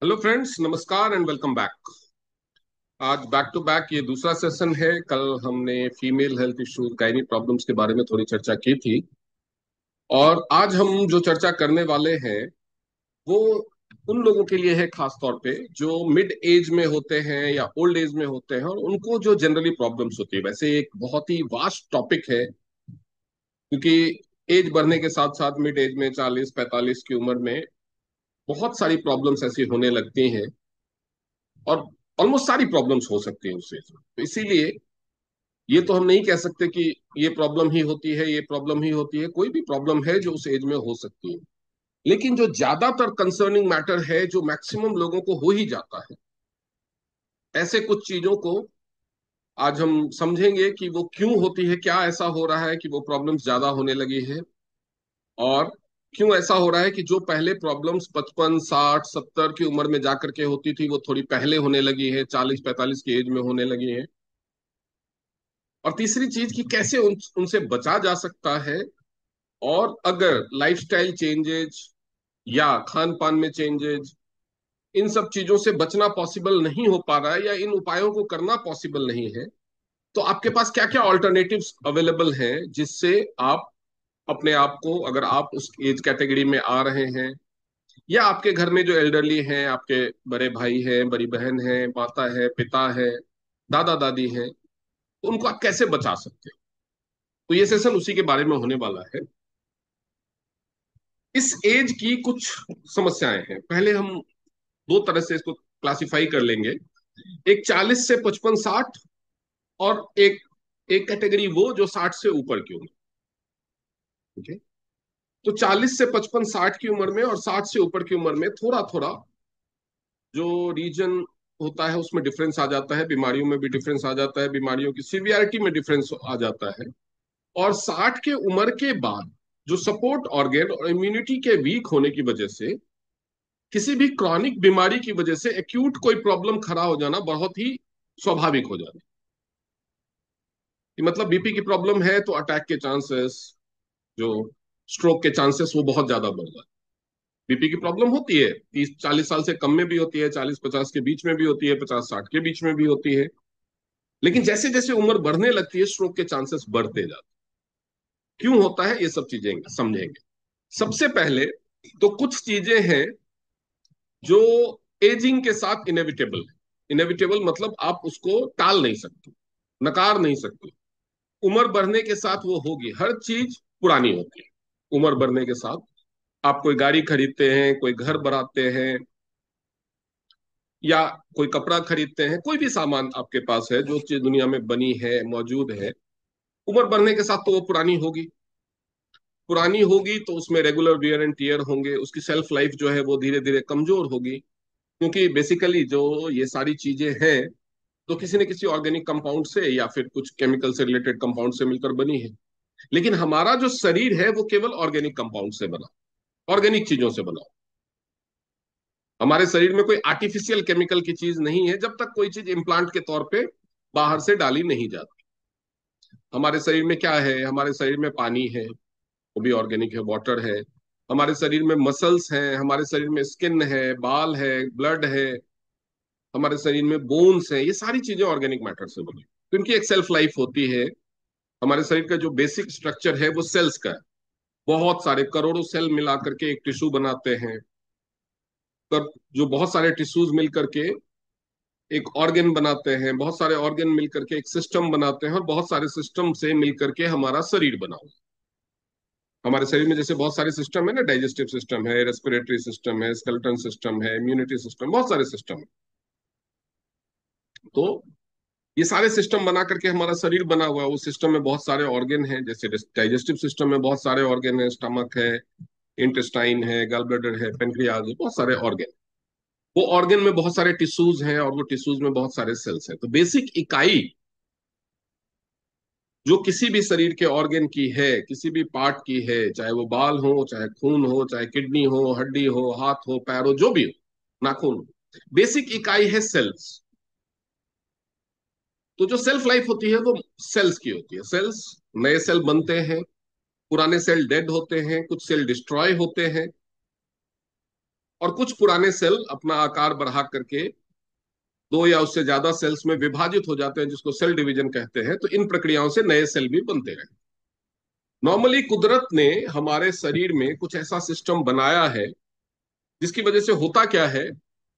Hello friends, नमस्कार and welcome back. आज back to back ये दूसरा सेशन है। कल हमने female health issues gynae problems के बारे में थोड़ी चर्चा की थी, और आज हम जो चर्चा करने वाले हैं वो उन लोगों के लिए है, खास तौर पे जो मिड एज में होते हैं या ओल्ड एज में होते हैं, और उनको जो जनरली प्रॉब्लम्स होती है। वैसे एक बहुत ही वास्ट टॉपिक है, क्योंकि एज बढ़ने के साथ साथ मिड एज में 40-45 की उम्र में बहुत सारी प्रॉब्लम्स ऐसी होने लगती हैं, और ऑलमोस्ट सारी प्रॉब्लम्स हो सकती हैं उस एज में। तो इसीलिए ये तो हम नहीं कह सकते कि ये प्रॉब्लम ही होती है, ये प्रॉब्लम ही होती है। कोई भी प्रॉब्लम है जो उस एज में हो सकती है, लेकिन जो ज्यादातर कंसर्निंग मैटर है, जो मैक्सिमम लोगों को हो ही जाता है, ऐसे कुछ चीजों को आज हम समझेंगे कि वो क्यों होती है, क्या ऐसा हो रहा है कि वो प्रॉब्लम्स ज्यादा होने लगी है, और क्यों ऐसा हो रहा है कि जो पहले प्रॉब्लम्स 55, 60, 70 की उम्र में जाकर के होती थी, वो थोड़ी पहले होने लगी है, 40-45 की एज में होने लगी है। और तीसरी चीज कि कैसे उनसे बचा जा सकता है, और अगर लाइफस्टाइल चेंजेज या खान पान में चेंजेस, इन सब चीजों से बचना पॉसिबल नहीं हो पा रहा है, या इन उपायों को करना पॉसिबल नहीं है, तो आपके पास क्या क्या ऑल्टरनेटिव्स अवेलेबल हैं, जिससे आप अपने आप को, अगर आप उस एज कैटेगरी में आ रहे हैं, या आपके घर में जो एल्डरली हैं, आपके बड़े भाई हैं, बड़ी बहन है, माता है, पिता है, दादा दादी हैं, तो उनको आप कैसे बचा सकते हैं। तो ये सेशन उसी के बारे में होने वाला है। इस एज की कुछ समस्याएं हैं। पहले हम दो तरह से इसको क्लासिफाई कर लेंगे। एक 40 से 55-60, और एक एक कैटेगरी वो जो 60 से ऊपर की उम्र। ठीक है। तो 40 से 55-60 की उम्र में और 60 से ऊपर की उम्र में थोड़ा थोड़ा जो रीजन होता है उसमें डिफरेंस आ जाता है, बीमारियों में भी डिफरेंस आ जाता है, बीमारियों की सिवियरिटी में डिफरेंस आ जाता है। और 60 के उम्र के बाद जो सपोर्ट ऑर्गेन और इम्यूनिटी के वीक होने की वजह से, किसी भी क्रॉनिक बीमारी की वजह से एक्यूट कोई प्रॉब्लम खड़ा हो जाना बहुत ही स्वाभाविक हो जाता है। कि मतलब बीपी की प्रॉब्लम है तो अटैक के चांसेस, जो स्ट्रोक के चांसेस, वो बहुत ज्यादा बढ़ जाते हैं। बीपी की प्रॉब्लम होती है, 30-40 साल से कम में भी होती है, 40-50 के बीच में भी होती है, 50-60 के बीच में भी होती है। लेकिन जैसे जैसे उम्र बढ़ने लगती है, स्ट्रोक के चांसेस बढ़ते जाते हैं। क्यों होता है, ये सब चीजें समझेंगे। सबसे पहले तो कुछ चीजें हैं जो एजिंग के साथ इनेविटेबल है। इनेविटेबल मतलब आप उसको टाल नहीं सकते, नकार नहीं सकते। उम्र बढ़ने के साथ वो होगी, हर चीज पुरानी होती है उम्र बढ़ने के साथ। आप कोई गाड़ी खरीदते हैं, कोई घर बनाते हैं, या कोई कपड़ा खरीदते हैं, कोई भी सामान आपके पास है, जो चीज दुनिया में बनी है, मौजूद है, उम्र बढ़ने के साथ तो वो पुरानी होगी। पुरानी होगी तो उसमें रेगुलर वियर एंड टीयर होंगे, उसकी सेल्फ लाइफ जो है वो धीरे धीरे कमजोर होगी। क्योंकि बेसिकली जो ये सारी चीजें हैं, तो किसी न किसी ऑर्गेनिक कंपाउंड से या फिर कुछ केमिकल से रिलेटेड कंपाउंड से मिलकर बनी है। लेकिन हमारा जो शरीर है वो केवल ऑर्गेनिक कंपाउंड से बना, ऑर्गेनिक चीजों से बना। हमारे शरीर में कोई आर्टिफिशियल केमिकल की चीज नहीं है, जब तक कोई चीज इम्प्लांट के तौर पे बाहर से डाली नहीं जाती। हमारे शरीर में क्या है, हमारे शरीर में पानी है, वो भी ऑर्गेनिक है, वाटर है। हमारे शरीर में मसल्स हैं, हमारे शरीर में स्किन है, बाल है, ब्लड है, हमारे शरीर में बोन्स है, ये सारी चीजें ऑर्गेनिक मैटर से बनी। तो इनकी एक सेल्फ लाइफ होती है। हमारे शरीर का जो बेसिक स्ट्रक्चर है वो सेल्स का है। बहुत सारे करोड़ों सेल मिला करके एक टिश्यू बनाते हैं। पर जो बहुत सारे टिश्यूज मिल करके एक ऑर्गन बनाते हैं, बहुत सारे ऑर्गन मिल करके एक सिस्टम बनाते हैं, और बहुत सारे सिस्टम से मिल करके हमारा शरीर बना हुआ है। हमारे शरीर में जैसे बहुत सारे सिस्टम है ना, डाइजेस्टिव सिस्टम है, रेस्पिरेटरी सिस्टम है, स्केलेटन सिस्टम है, इम्यूनिटी सिस्टम, बहुत सारे सिस्टम है। तो ये सारे सिस्टम बना करके हमारा शरीर बना हुआ है। उस सिस्टम में बहुत सारे ऑर्गन हैं, जैसे डाइजेस्टिव सिस्टम में बहुत सारे ऑर्गन है, स्टमक है, इंटेस्टाइन है, गल ब्लैडर है, पेनक्रियाज है, बहुत सारे ऑर्गन। वो ऑर्गन में बहुत सारे टिश्यूज हैं, और वो टिश्यूज में बहुत सारे सेल्स हैं। तो बेसिक इकाई जो किसी भी शरीर के ऑर्गन की है, किसी भी पार्ट की है, चाहे वो बाल हो, चाहे खून हो, चाहे किडनी हो, हड्डी हो, हाथ हो, पैर हो, जो भी हो, नाखून हो, बेसिक इकाई है सेल्स। तो जो सेल्फ लाइफ होती है वो सेल्स की होती है। सेल्स, नए सेल बनते हैं, पुराने सेल डेड होते हैं, कुछ सेल डिस्ट्रॉय होते हैं। और कुछ पुराने सेल अपना आकार बढ़ा करके दो या उससे ज्यादा सेल्स में विभाजित हो जाते हैं, जिसको सेल डिवीजन कहते हैं। तो इन प्रक्रियाओं से नए सेल भी बनते रहे। नॉर्मली कुदरत ने हमारे शरीर में कुछ ऐसा सिस्टम बनाया है जिसकी वजह से होता क्या है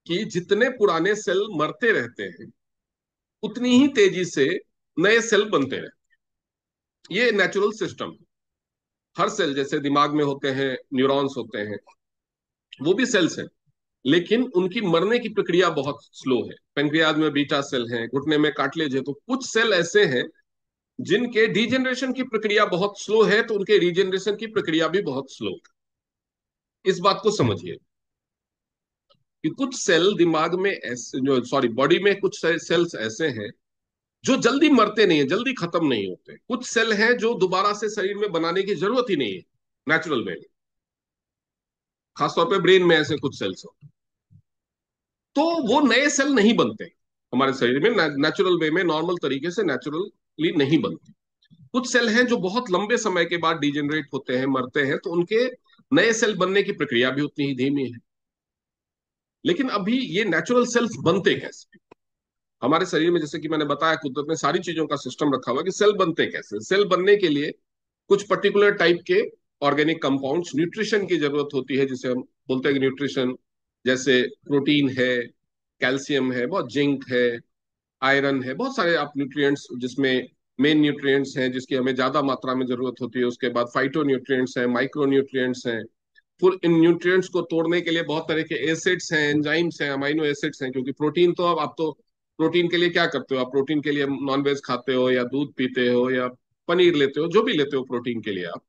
कि जितने पुराने सेल मरते रहते हैं उतनी ही तेजी से नए सेल बनते रहते हैं। ये नेचुरल सिस्टम है। हर सेल, जैसे दिमाग में होते हैं न्यूरॉन्स होते हैं, वो भी सेल्स हैं, लेकिन उनकी मरने की प्रक्रिया बहुत स्लो है। पेनक्रियाज में बीटा सेल हैं, घुटने में कार्टिलेज है। तो कुछ सेल ऐसे हैं जिनके डिजेनरेशन की प्रक्रिया बहुत स्लो है, तो उनके रीजेनरेशन की प्रक्रिया भी बहुत स्लो है। इस बात को समझिए कि कुछ सेल दिमाग में ऐसे, जो सॉरी बॉडी में कुछ सेल्स ऐसे हैं जो जल्दी मरते नहीं है, जल्दी खत्म नहीं होते। कुछ सेल हैं जो दोबारा से शरीर में बनाने की जरूरत ही नहीं है नेचुरल वे में। खासतौर पे ब्रेन में ऐसे कुछ सेल्स हो, तो वो नए सेल नहीं बनते हमारे शरीर में नेचुरल वे में, नॉर्मल तरीके से नेचुरली नहीं बनते। कुछ सेल हैं जो बहुत लंबे समय के बाद डिजेनरेट होते हैं, मरते हैं, तो उनके नए सेल बनने की प्रक्रिया भी उतनी ही धीमी है। लेकिन अभी ये नेचुरल सेल्स बनते कैसे हमारे शरीर में? जैसे कि मैंने बताया, कुदरत ने सारी चीजों का सिस्टम रखा हुआ है कि सेल बनते कैसे। सेल बनने के लिए कुछ पर्टिकुलर टाइप के ऑर्गेनिक कंपाउंड्स, न्यूट्रिशन की जरूरत होती है, जिसे हम बोलते हैं कि न्यूट्रिशन, जैसे प्रोटीन है, कैल्शियम है, बहुत जिंक है, आयरन है, बहुत सारे आप न्यूट्रिएंट्स, जिसमें मेन न्यूट्रिएंट्स हैं जिसकी हमें ज्यादा मात्रा में जरूरत होती है। उसके बाद फाइटो न्यूट्रिएंट्स हैं, माइक्रो न्यूट्रिएंट्स हैं। फिर इन न्यूट्रिएंट्स को तोड़ने के लिए बहुत तरह के एसिड्स हैं, एंजाइम्स हैं, अमाइनो एसिड्स हैं। क्योंकि प्रोटीन तो, अब आप तो प्रोटीन के लिए क्या करते हो? आप प्रोटीन के लिए नॉनवेज खाते हो, या दूध पीते हो, या पनीर लेते हो, जो भी लेते हो प्रोटीन के लिए आप,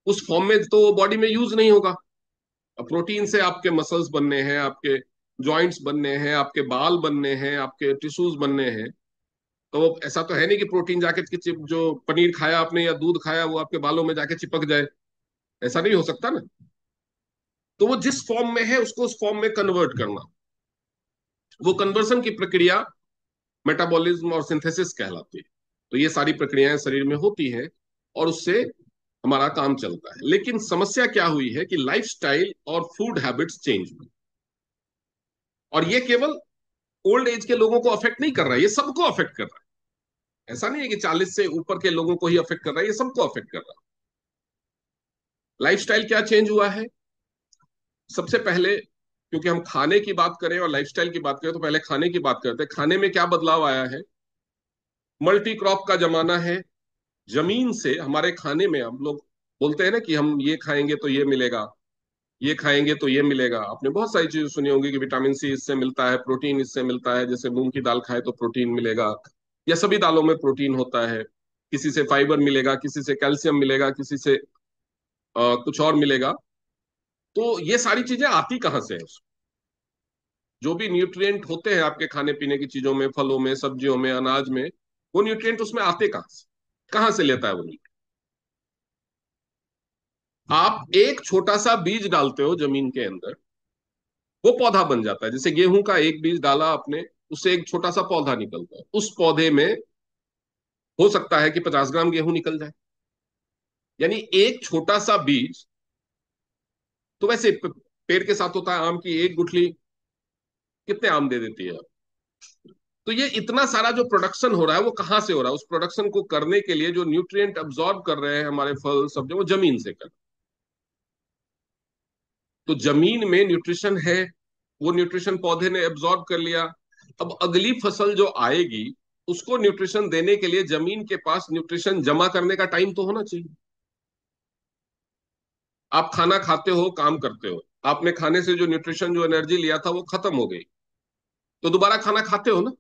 उस फॉर्म में तो वो बॉडी में यूज नहीं होगा। अब प्रोटीन से आपके मसल्स बनने हैं, आपके जॉइंट्स बनने हैं, आपके बाल बनने हैं, आपके टिश्यूज बनने हैं। तो वो ऐसा तो है नहीं कि प्रोटीन जाके जो पनीर खाया आपने या दूध खाया वो आपके बालों में जाके चिपक जाए। ऐसा नहीं हो सकता ना। तो वो जिस फॉर्म में है उसको उस फॉर्म में कन्वर्ट करना, वो कन्वर्सन की प्रक्रिया मेटाबॉलिज्म और सिंथेसिस कहलाती है। तो ये सारी प्रक्रियाएं शरीर में होती हैं और उससे हमारा काम चलता है। लेकिन समस्या क्या हुई है कि लाइफस्टाइल और फूड हैबिट्स चेंज हुई, और ये केवल ओल्ड एज के लोगों को अफेक्ट नहीं कर रहा है, ये सबको अफेक्ट कर रहा है। ऐसा नहीं है कि 40 से ऊपर के लोगों को ही अफेक्ट कर रहा है, ये सबको अफेक्ट कर रहा है। लाइफस्टाइल क्या चेंज हुआ है? सबसे पहले, क्योंकि हम खाने की बात करें और लाइफस्टाइल की बात करें, तो पहले खाने की बात करते हैं। खाने में क्या बदलाव आया है? मल्टी क्रॉप का जमाना है। जमीन से हमारे खाने में, हम लोग बोलते हैं ना कि हम ये खाएंगे तो ये मिलेगा, ये खाएंगे तो ये मिलेगा। आपने बहुत सारी चीजें सुनी होंगी कि विटामिन सी इससे मिलता है, प्रोटीन इससे मिलता है। जैसे मूंग की दाल खाए तो प्रोटीन मिलेगा, या सभी दालों में प्रोटीन होता है। किसी से फाइबर मिलेगा, किसी से कैल्शियम मिलेगा, किसी से कुछ और मिलेगा। तो ये सारी चीजें आती कहाँ से है? जो भी न्यूट्रिएंट होते हैं आपके खाने पीने की चीजों में, फलों में, सब्जियों में, अनाज में, वो न्यूट्रिएंट उसमें आते कहाँ से लेता है वो न्यूट्रिएंट? आप एक छोटा सा बीज डालते हो जमीन के अंदर, वो पौधा बन जाता है। जैसे गेहूं का एक बीज डाला आपने, उससे एक छोटा सा पौधा निकलता है। उस पौधे में हो सकता है कि 50 ग्राम गेहूं निकल जाए। यानी एक छोटा सा बीज, तो वैसे पेड़ के साथ होता है आम की एक गुठली कितने आम दे देती है। तो ये इतना सारा जो प्रोडक्शन हो रहा है वो कहाँ से हो रहा है? उस प्रोडक्शन को करने के लिए जो न्यूट्रिएंट अब्सॉर्ब कर रहे हैं हमारे फल सब्जी, वो जमीन से कर। तो जमीन में न्यूट्रिशन है, वो न्यूट्रिशन पौधे ने एब्सॉर्ब कर लिया। अब अगली फसल जो आएगी उसको न्यूट्रिशन देने के लिए जमीन के पास न्यूट्रिशन जमा करने का टाइम तो होना चाहिए। आप खाना खाते हो, काम करते हो, आपने खाने से जो न्यूट्रिशन, जो एनर्जी लिया था वो खत्म हो गई, तो दोबारा खाना खाते हो ना।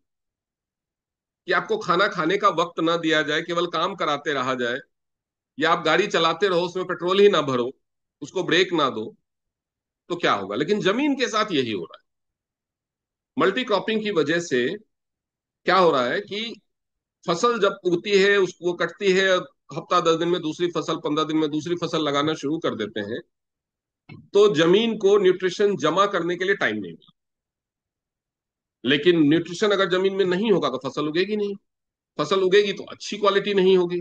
कि आपको खाना खाने का वक्त ना दिया जाए, केवल काम कराते रहा जाए, या आप गाड़ी चलाते रहो उसमें पेट्रोल ही ना भरो, उसको ब्रेक ना दो, तो क्या होगा? लेकिन जमीन के साथ यही हो रहा है। मल्टी क्रॉपिंग की वजह से क्या हो रहा है कि फसल जब उगती है, उसको कटती है, हफ्ता 10 दिन में दूसरी फसल, 15 दिन में दूसरी फसल लगाना शुरू कर देते हैं, तो जमीन को न्यूट्रिशन जमा करने के लिए टाइम नहीं मिला। लेकिन न्यूट्रिशन अगर जमीन में नहीं होगा तो फसल उगेगी नहीं। फसल उगेगी तो अच्छी क्वालिटी नहीं होगी,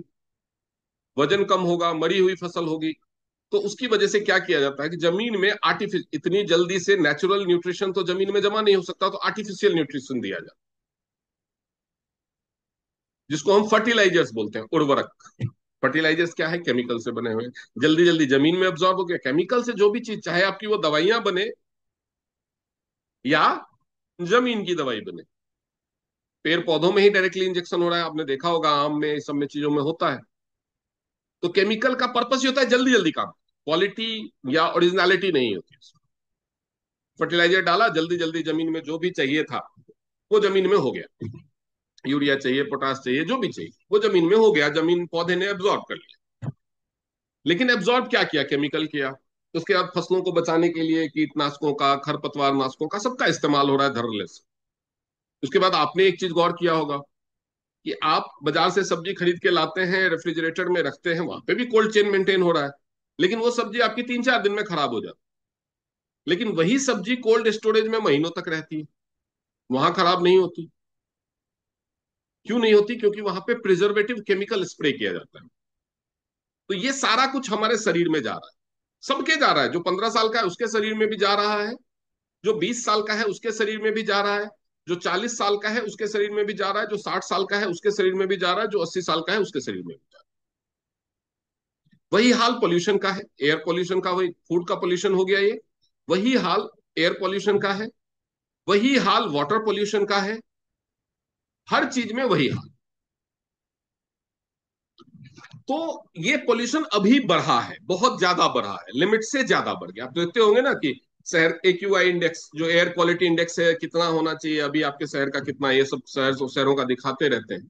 वजन कम होगा, मरी हुई फसल होगी। तो उसकी वजह से क्या किया जाता है कि जमीन में आर्टिफिशियल, इतनी जल्दी से नेचुरल न्यूट्रिशन तो जमीन में जमा नहीं हो सकता, तो आर्टिफिशियल न्यूट्रिशन दिया जाता है, जिसको हम फर्टिलाइजर्स बोलते हैं, उर्वरक। फर्टिलाइजर्स क्या है? केमिकल से बने हुए, जल्दी जल्दी जमीन में अब्जॉर्ब हो गया। केमिकल से जो भी चीज, चाहे आपकी वो दवाइयां बने या जमीन की दवाई बने, पेड़ पौधों में ही डायरेक्टली इंजेक्शन हो रहा है, आपने देखा होगा आम में, इस सब में चीजों में होता है। तो केमिकल का पर्पस ही होता है जल्दी जल्दी काम, क्वालिटी या ओरिजिनलिटी नहीं होती। फर्टिलाइजर डाला, जल्दी जल्दी जमीन में जो भी चाहिए था वो जमीन में हो गया। यूरिया चाहिए, पोटास चाहिए, जो भी चाहिए वो जमीन में हो गया, जमीन पौधे ने एब्जॉर्ब कर लिया। लेकिन एब्जॉर्ब क्या किया? केमिकल किया। तो उसके बाद फसलों को बचाने के लिए कीटनाशकों का, खरपतवार नाशकों का, सबका इस्तेमाल हो रहा है धड़ल्ले से। उसके बाद आपने एक चीज गौर किया होगा कि आप बाजार से सब्जी खरीद के लाते हैं, रेफ्रिजरेटर में रखते हैं, वहां पे भी कोल्ड चेन मेंटेन हो रहा है, लेकिन वो सब्जी आपकी 3-4 दिन में खराब हो जाती है। लेकिन वही सब्जी कोल्ड स्टोरेज में महीनों तक रहती है, वहां खराब नहीं होती। क्यों नहीं होती? क्योंकि वहां पे प्रिजर्वेटिव केमिकल स्प्रे किया जाता है। तो ये सारा कुछ हमारे शरीर में जा रहा है, सबके जा रहा है। जो 15 साल का है उसके शरीर में भी जा रहा है, जो 20 साल का है उसके शरीर में भी जा रहा है, जो 40 साल का है उसके शरीर में भी जा रहा है, जो 60 साल का है उसके शरीर में भी जा रहा है, जो 80 साल का है उसके शरीर में भी जा रहा है। वही हाल पोल्यूशन का है, एयर पोल्यूशन का, वही फूड का पोल्यूशन हो गया ये। वही हाल एयर पोल्यूशन का है, वही हाल वाटर पोल्यूशन का है, हर चीज में वही हाल। तो ये पोल्यूशन अभी बढ़ा है, बहुत ज्यादा बढ़ा है, लिमिट से ज्यादा बढ़ गया। आप देखते होंगे ना कि शहर AQI इंडेक्स, जो एयर क्वालिटी इंडेक्स है, कितना होना चाहिए, अभी आपके शहर का कितना, ये सब शहरों का दिखाते रहते हैं।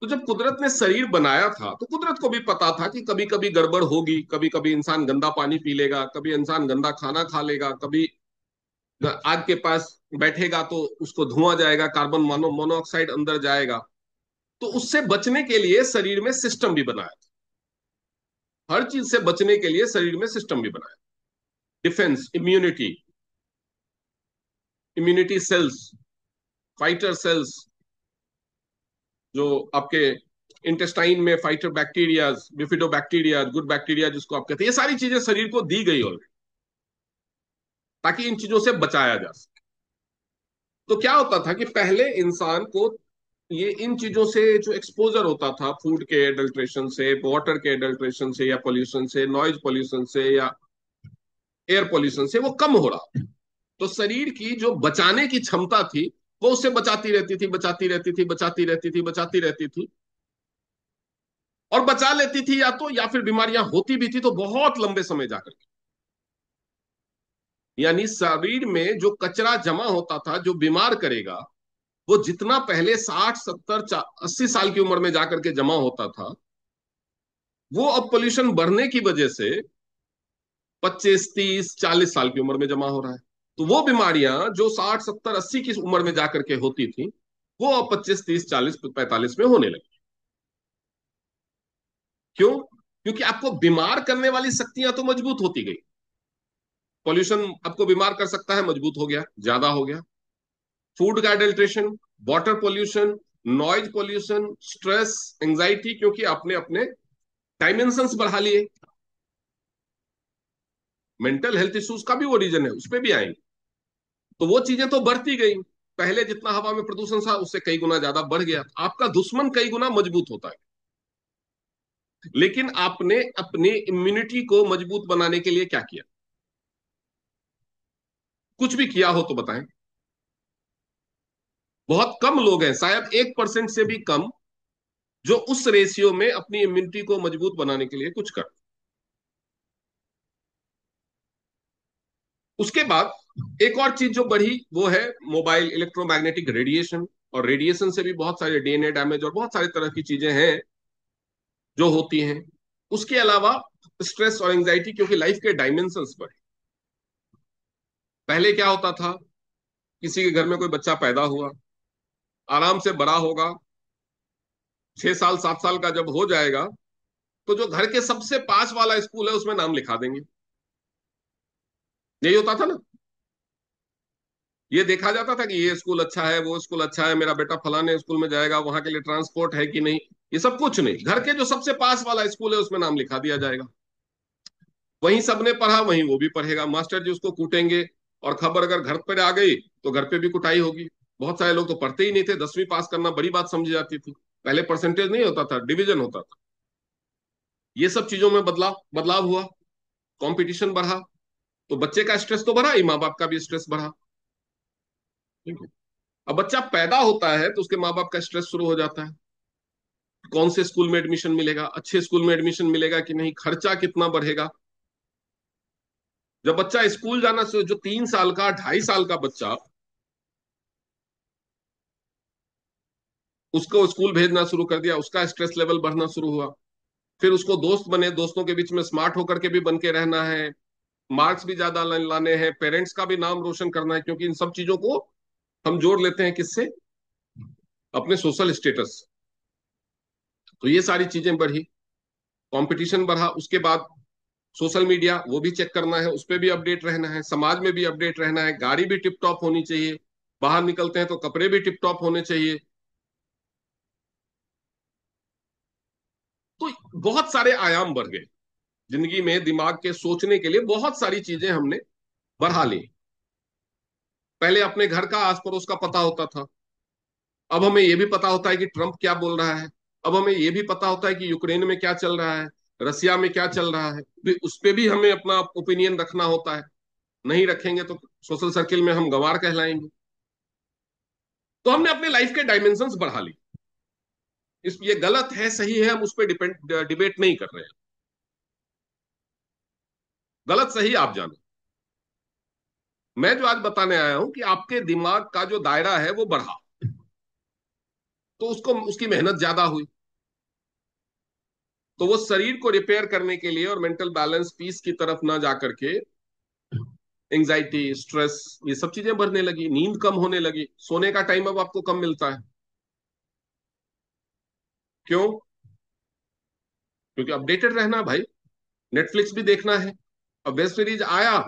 तो जब कुदरत ने शरीर बनाया था तो कुदरत को भी पता था कि कभी कभी गड़बड़ होगी, कभी कभी इंसान गंदा पानी पी लेगा, कभी इंसान गंदा खाना खा लेगा, कभी आग के पास बैठेगा तो उसको धुआं जाएगा, कार्बन मोनोऑक्साइड अंदर जाएगा। तो उससे बचने के लिए शरीर में सिस्टम भी बनाया था, हर चीज से बचने के लिए शरीर में सिस्टम भी बनाया। Defence, immunity, immunity cells, fighter cells, जो आपके इंटेस्टाइन में fighter bacterias, bifidobacteria, good bacteria जिसको आप कहते हैं, ये सारी चीजें शरीर को दी गई ऑलरेडी, ताकि इन चीजों से बचाया जा सके। तो क्या होता था कि पहले इंसान को ये इन चीजों से जो एक्सपोजर होता था, फूड के एडल्ट्रेशन से, वाटर के एडल्ट्रेशन से, या पोल्यूशन से, नॉइज पोल्यूशन से, या एयर पोल्यूशन से, वो कम हो रहा। तो शरीर की जो बचाने की क्षमता थी वो उससे बचाती रहती थी, बचाती रहती थी, बचाती रहती थी, बचाती रहती थी। और बचा लेती थी, या तो या फिर बीमारियां होती भी थी तो बहुत लंबे समय जाकर के। यानी शरीर में जो कचरा जमा होता था जो बीमार करेगा, वो जितना पहले 60, 70, 80 साल की उम्र में जाकर के जमा होता था, वो अब पोल्यूशन बढ़ने की वजह से 25, 30, 40 साल की उम्र में जमा हो रहा है। तो वो बीमारियां जो 60, 70, 80 की उम्र में जाकर के होती थी, वो अब 25, 30, 40, 45 में होने लगी। क्यों? क्योंकि आपको बीमार करने वाली शक्तियां तो मजबूत होती गई। पॉल्यूशन आपको बीमार कर सकता है, मजबूत हो गया, ज्यादा हो गया। फूड का adulteration, water pollution, noise pollution, stress, anxiety, क्योंकि आपने अपने डायमेंशंस बढ़ा लिए। मेंटल हेल्थ इश्यूज का भी वो रीजन है, उस पर भी आएंगे। तो वो चीजें तो बढ़ती गई, पहले जितना हवा में प्रदूषण था उससे कई गुना ज्यादा बढ़ गया, आपका दुश्मन कई गुना मजबूत होता है। लेकिन आपने अपनी इम्यूनिटी को मजबूत बनाने के लिए क्या किया? कुछ भी किया हो तो बताएं। बहुत कम लोग हैं, शायद 1% से भी कम, जो उस रेशियो में अपनी इम्यूनिटी को मजबूत बनाने के लिए कुछ कर। उसके बाद एक और चीज जो बढ़ी वो है मोबाइल, इलेक्ट्रोमैग्नेटिक रेडिएशन। और रेडिएशन से भी बहुत सारे DNA डैमेज और बहुत सारी तरह की चीजें हैं जो होती हैं। उसके अलावा स्ट्रेस और एंजाइटी, क्योंकि लाइफ के डायमेंशंस बढ़े। पहले क्या होता था, किसी के घर में कोई बच्चा पैदा हुआ, आराम से बड़ा होगा, 6 साल 7 साल का जब हो जाएगा, तो जो घर के सबसे पास वाला स्कूल है उसमें नाम लिखा देंगे। यही होता था ना। ये देखा जाता था कि ये स्कूल अच्छा है, वो स्कूल अच्छा है, मेरा बेटा फलाने स्कूल में जाएगा, वहां के लिए ट्रांसपोर्ट है कि नहीं, ये सब कुछ नहीं, घर के जो सबसे पास वाला स्कूल है उसमें नाम लिखा दिया जाएगा। वहीं सबने पढ़ा वहीं वो भी पढ़ेगा, मास्टर जी उसको कूटेंगे, और खबर अगर घर पर आ गई तो घर पे भी कुटाई होगी। बहुत सारे लोग तो पढ़ते ही नहीं थे, 10वीं पास करना बड़ी बात समझी जाती थी। पहले परसेंटेज नहीं होता था, डिवीजन होता था। ये सब चीजों में बदलाव बदलाव हुआ, कंपटीशन बढ़ा, तो बच्चे का स्ट्रेस तो बढ़ा ही, माँ बाप का भी स्ट्रेस बढ़ा। ठीक है। अब बच्चा पैदा होता है तो उसके माँ बाप का स्ट्रेस शुरू हो जाता है, कौन से स्कूल में एडमिशन मिलेगा, अच्छे स्कूल में एडमिशन मिलेगा कि नहीं, खर्चा कितना बढ़ेगा। जब बच्चा स्कूल जाना से जो 3 साल का 2.5 साल का बच्चा, उसको स्कूल भेजना शुरू कर दिया, उसका स्ट्रेस लेवल बढ़ना शुरू हुआ। फिर उसको दोस्त बने, दोस्तों के बीच में स्मार्ट होकर के भी बन के रहना है, मार्क्स भी ज्यादा लाने हैं, पेरेंट्स का भी नाम रोशन करना है, क्योंकि इन सब चीजों को हम जोड़ लेते हैं किससे, अपने सोशल स्टेटस। तो ये सारी चीजें बढ़ी, कंपटीशन बढ़ा, उसके बाद सोशल मीडिया वो भी चेक करना है, उस पर भी अपडेट रहना है, समाज में भी अपडेट रहना है, गाड़ी भी टिप टॉप होनी चाहिए, बाहर निकलते हैं तो कपड़े भी टिप टॉप होने चाहिए। तो बहुत सारे आयाम बढ़ गए जिंदगी में, दिमाग के सोचने के लिए बहुत सारी चीजें हमने बढ़ा ली। पहले अपने घर का आस पड़ोस का पता होता था, अब हमें यह भी पता होता है कि ट्रंप क्या बोल रहा है। अब हमें यह भी पता होता है कि यूक्रेन में क्या चल रहा है, रसिया में क्या चल रहा है, भी उस पर भी हमें अपना ओपिनियन रखना होता है। नहीं रखेंगे तो सोशल सर्किल में हम गंवार कहलाएंगे। तो हमने अपने लाइफ के डायमेंशंस बढ़ा ली। इस ये गलत है सही है हम उस पर डिपेंड डिबेट नहीं कर रहे हैं, गलत सही आप जानो। मैं जो आज बताने आया हूं कि आपके दिमाग का जो दायरा है वो बढ़ा, तो उसको उसकी मेहनत ज्यादा हुई। तो वो शरीर को रिपेयर करने के लिए और मेंटल बैलेंस पीस की तरफ ना जा करके एंजाइटी स्ट्रेस ये सब चीजें बढ़ने लगी, नींद कम होने लगी, सोने का टाइम अब आपको कम मिलता है। क्यों? क्योंकि अपडेटेड रहना भाई, नेटफ्लिक्स भी देखना है। अब वेब सीरीज आया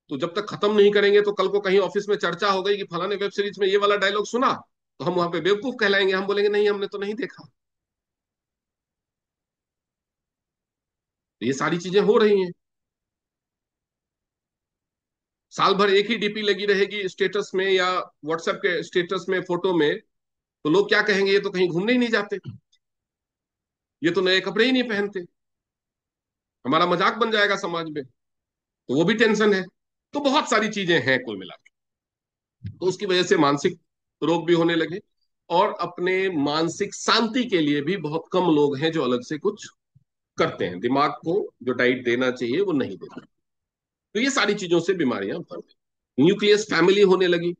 तो जब तक खत्म नहीं करेंगे तो कल को कहीं ऑफिस में चर्चा हो गई कि फलाने वेब सीरीज में ये वाला डायलॉग सुना, तो हम वहां पे बेवकूफ कहलाएंगे, हम बोलेंगे नहीं हमने तो नहीं देखा। तो ये सारी चीजें हो रही हैं। साल भर एक ही डीपी लगी रहेगी स्टेटस में या व्हाट्सएप के स्टेटस में फोटो में, तो लोग क्या कहेंगे, ये तो कहीं घूमने ही नहीं जाते, ये तो नए कपड़े ही नहीं पहनते, हमारा मजाक बन जाएगा समाज में। तो वो भी टेंशन है। तो बहुत सारी चीजें हैं कुल मिला के। तो उसकी वजह से मानसिक रोग भी होने लगे, और अपने मानसिक शांति के लिए भी बहुत कम लोग हैं जो अलग से कुछ करते हैं, दिमाग को जो डाइट देना चाहिए वो नहीं देते। तो ये सारी चीजों से बीमारियां बढ़ गई, न्यूक्लियस फैमिली होने लगी,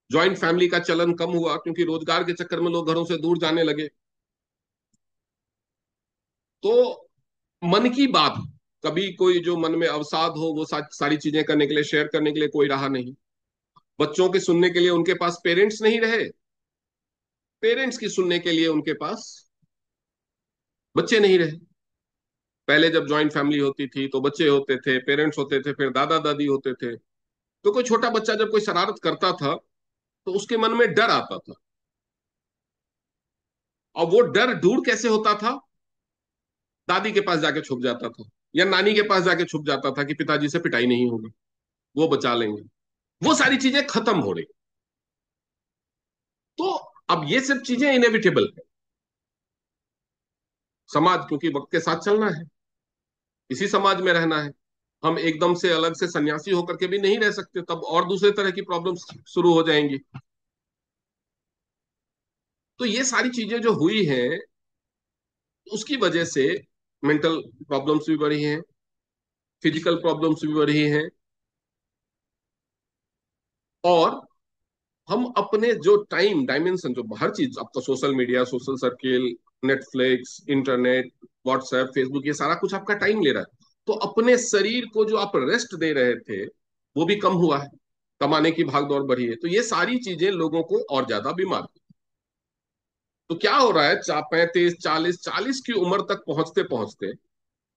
ज्वाइंट फैमिली का चलन कम हुआ क्योंकि रोजगार के चक्कर में लोग घरों से दूर जाने लगे। तो मन की बात, कभी कोई जो मन में अवसाद हो वो सारी चीजें करने के लिए, शेयर करने के लिए कोई रहा नहीं। बच्चों के सुनने के लिए उनके पास पेरेंट्स नहीं रहे, पेरेंट्स की सुनने के लिए उनके पास बच्चे नहीं रहे। पहले जब ज्वाइंट फैमिली होती थी तो बच्चे होते थे, पेरेंट्स होते थे, फिर दादा दादी होते थे। तो कोई छोटा बच्चा जब कोई शरारत करता था तो उसके मन में डर आता था, और वो डर दूर कैसे होता था, दादी के पास जाके छुप जाता था, या नानी के पास जाके छुप जाता था कि पिताजी से पिटाई नहीं होगी, वो बचा लेंगे। वो सारी चीजें खत्म हो रही। तो अब ये सब चीजें इनेविटेबल है, समाज क्योंकि वक्त के साथ चलना है, इसी समाज में रहना है। हम एकदम से अलग से सन्यासी होकर के भी नहीं रह सकते, तब और दूसरे तरह की प्रॉब्लम्स शुरू हो जाएंगी। तो ये सारी चीजें जो हुई हैं उसकी वजह से मेंटल प्रॉब्लम्स भी बढ़ी हैं, फिजिकल प्रॉब्लम्स भी बढ़ी हैं, और हम अपने जो टाइम डायमेंशन, जो हर चीज आपका social media, social circle, Netflix, internet, WhatsApp, Facebook, ये सारा कुछ आपका टाइम ले रहा है। तो अपने शरीर को जो आप रेस्ट दे रहे थे वो भी कम हुआ है, कमाने की भागदौड़ बढ़ी है, तो ये सारी चीजें लोगों को और ज्यादा बीमार की। तो क्या हो रहा है, 35 40 40 की उम्र तक पहुंचते पहुंचते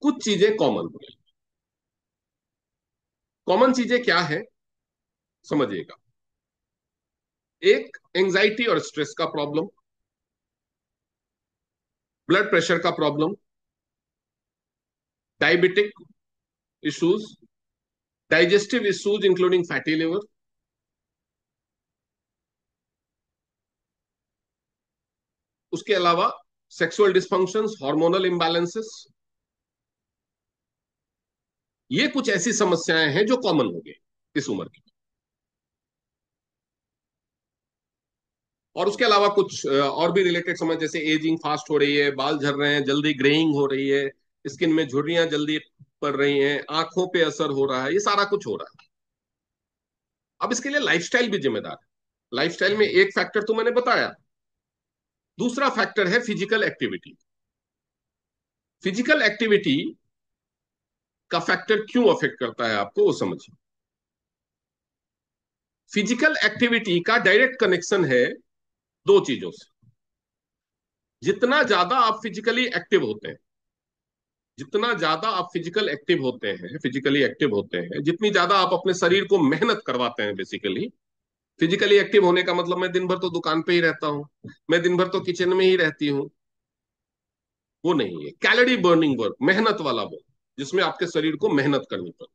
कुछ चीजें कॉमन हो गई। कॉमन चीजें क्या है, समझिएगा। एक, एंजाइटी और स्ट्रेस का प्रॉब्लम, ब्लड प्रेशर का problem, diabetic issues, digestive issues including fatty liver, उसके अलावा सेक्सुअल डिस्फंक्शंस, हार्मोनल इम्बैलेंसेस, ये कुछ ऐसी समस्याएं हैं जो कॉमन हो गई इस उम्र की। और उसके अलावा कुछ और भी रिलेटेड समझ, जैसे एजिंग फास्ट हो रही है, बाल झड़ रहे हैं, जल्दी ग्रेइंग हो रही है, स्किन में झुर्रियां जल्दी पड़ रही हैं, आंखों पे असर हो रहा है, ये सारा कुछ हो रहा है। अब इसके लिए लाइफस्टाइल भी जिम्मेदार है। लाइफस्टाइल में एक फैक्टर तो मैंने बताया, दूसरा फैक्टर है फिजिकल एक्टिविटी। फिजिकल एक्टिविटी का फैक्टर क्यों अफेक्ट करता है आपको, वो समझिए। फिजिकल एक्टिविटी का डायरेक्ट कनेक्शन है दो चीजों से। जितना ज्यादा आप फिजिकली एक्टिव होते हैं, जितना ज्यादा आप फिजिकली एक्टिव होते हैं, जितनी ज्यादा आप अपने शरीर को मेहनत करवाते हैं बेसिकली। फिजिकली एक्टिव होने का मतलब मैं दिन भर तो दुकान पे ही रहता हूँ, मैं दिन भर तो किचन में ही रहती हूँ, वो नहीं है। कैलोरी बर्निंग वर्क, मेहनत वाला वर्क, जिसमें आपके शरीर को मेहनत करनी पड़े,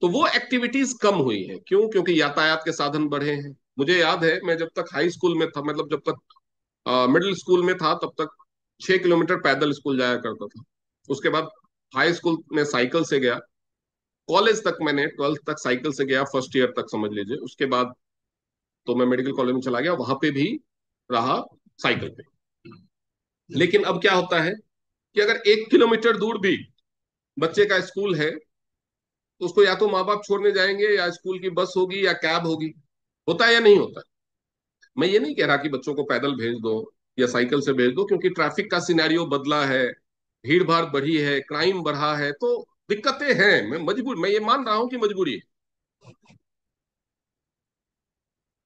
तो वो एक्टिविटीज कम हुई है। क्यों? क्योंकि यातायात के साधन बढ़े हैं। मुझे याद है, मैं जब तक हाई स्कूल में था, मतलब जब तक मिडिल स्कूल में था, तब तक 6 किलोमीटर पैदल स्कूल जाया करता था। उसके बाद हाई स्कूल में साइकिल से गया, कॉलेज तक मैंने 12th तक साइकिल से गया, फर्स्ट ईयर तक समझ लीजिए। उसके बाद तो मैं मेडिकल कॉलेज में चला गया, वहां पे भी रहा साइकिल पे। लेकिन अब क्या होता है कि अगर 1 किलोमीटर दूर भी बच्चे का स्कूल है, तो उसको या तो माँ बाप छोड़ने जाएंगे, या स्कूल की बस होगी, या कैब होगी। होता है या नहीं होता? मैं ये नहीं कह रहा कि बच्चों को पैदल भेज दो या साइकिल से भेज दो, क्योंकि ट्रैफिक का सिनेरियो बदला है, भीड़ भाड़ बढ़ी है, क्राइम बढ़ा है, तो दिक्कतें हैं। मैं ये मान रहा हूं कि मजबूरी है।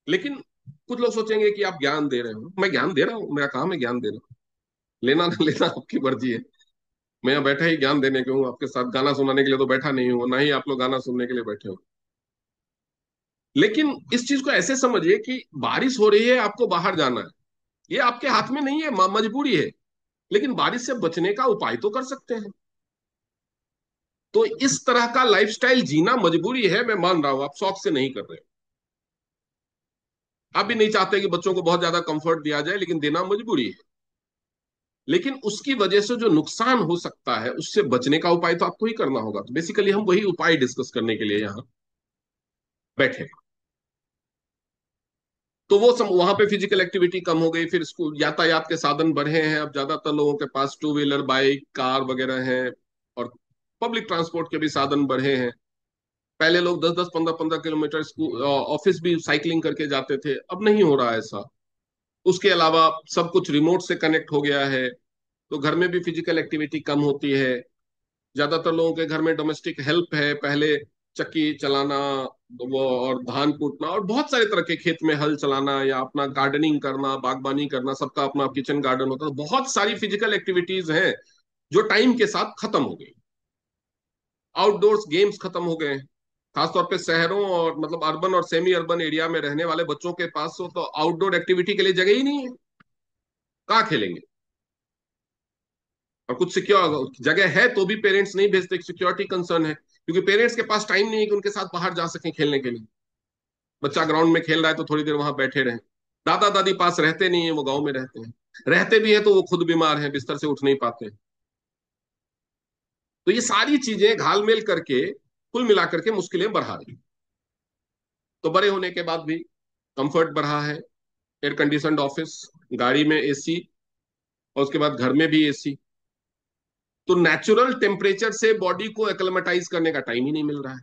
लेकिन कुछ लोग सोचेंगे कि आप ज्ञान दे रहे हो। मैं ज्ञान दे रहा हूँ, मेरा काम है ज्ञान देना। लेना ना लेना आपकी मर्जी है। मैं यहाँ बैठा ही ज्ञान देने के हूँ, आपके साथ गाना सुनाने के लिए तो बैठा नहीं हूँ, ना ही आप लोग गाना सुनने के लिए बैठे हो। लेकिन इस चीज को ऐसे समझिए कि बारिश हो रही है, आपको बाहर जाना है, ये आपके हाथ में नहीं है, मजबूरी है। लेकिन बारिश से बचने का उपाय तो कर सकते हैं। तो इस तरह का लाइफस्टाइल जीना मजबूरी है, मैं मान रहा हूं, आप शौक से नहीं कर रहे। आप भी नहीं चाहते कि बच्चों को बहुत ज्यादा कंफर्ट दिया जाए, लेकिन देना मजबूरी है। लेकिन उसकी वजह से जो नुकसान हो सकता है, उससे बचने का उपाय तो आपको ही करना होगा। तो बेसिकली हम वही उपाय डिस्कस करने के लिए यहाँ बैठे। तो वहां पे फिजिकल एक्टिविटी कम हो गई, फिर स्कूल यातायात के साधन बढ़े हैं, अब ज्यादातर लोगों के पास टू व्हीलर, बाइक, कार वगैरह हैं, और पब्लिक ट्रांसपोर्ट के भी साधन बढ़े हैं। पहले लोग 10-10, 15-15 किलोमीटर स्कूल ऑफिस भी साइकिलिंग करके जाते थे, अब नहीं हो रहा है ऐसा। उसके अलावा सब कुछ रिमोट से कनेक्ट हो गया है, तो घर में भी फिजिकल एक्टिविटी कम होती है। ज्यादातर लोगों के घर में डोमेस्टिक हेल्प है, पहले चक्की चलाना, वो और धान कूटना, और बहुत सारे तरह के खेत में हल चलाना, या अपना गार्डनिंग करना, बागबानी करना, सबका अपना किचन गार्डन होता है। बहुत सारी फिजिकल एक्टिविटीज हैं जो टाइम के साथ खत्म हो गई। आउटडोर्स गेम्स खत्म हो गए। खासतौर पे शहरों और मतलब अर्बन और सेमी अर्बन एरिया में रहने वाले बच्चों के पास तो आउटडोर एक्टिविटी के लिए जगह ही नहीं है, कहाँ खेलेंगे? और कुछ सिक्योर जगह है तो भी पेरेंट्स नहीं भेजते, सिक्योरिटी कंसर्न है, क्योंकि पेरेंट्स के पास टाइम नहीं है कि उनके साथ बाहर जा सकें खेलने के लिए। बच्चा ग्राउंड में खेल रहा है तो थोड़ी देर वहां बैठे रहे। दादा दादी पास रहते नहीं है, वो गाँव में रहते हैं। रहते भी हैं तो वो खुद बीमार हैं, बिस्तर से उठ नहीं पाते। तो ये सारी चीजें घालमेल करके कुल मिलाकर के मुश्किलें बढ़ा रही। तो बड़े होने के बाद भी कंफर्ट बढ़ा है, एयर कंडीशनड ऑफिस, गाड़ी में एसी, और उसके बाद घर में भी एसी। तो नेचुरल टेम्परेचर से बॉडी को एक्लेमेटाइज करने का टाइम ही नहीं मिल रहा है।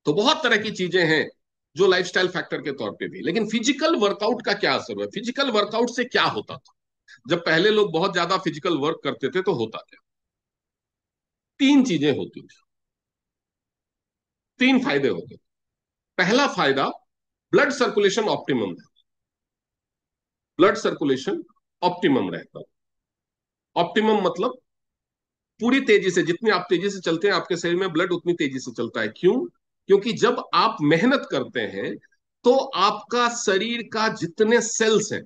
तो बहुत तरह की चीजें हैं जो लाइफस्टाइल फैक्टर के तौर पे भी। लेकिन फिजिकल वर्कआउट का क्या असर है? फिजिकल वर्कआउट से क्या होता था? जब पहले लोग बहुत ज्यादा फिजिकल वर्क करते थे तो होता क्या? तीन चीजें होती थी, तीन फायदे होते थे। पहला फायदा, ब्लड सर्कुलेशन ऑप्टिमम है। ब्लड सर्कुलेशन ऑप्टिमम रहता। ऑप्टिमम मतलब पूरी तेजी से, जितनी आप तेजी से चलते हैं आपके शरीर में ब्लड उतनी तेजी से चलता है। क्यों? क्योंकि जब आप मेहनत करते हैं तो आपका शरीर का जितने सेल्स हैं,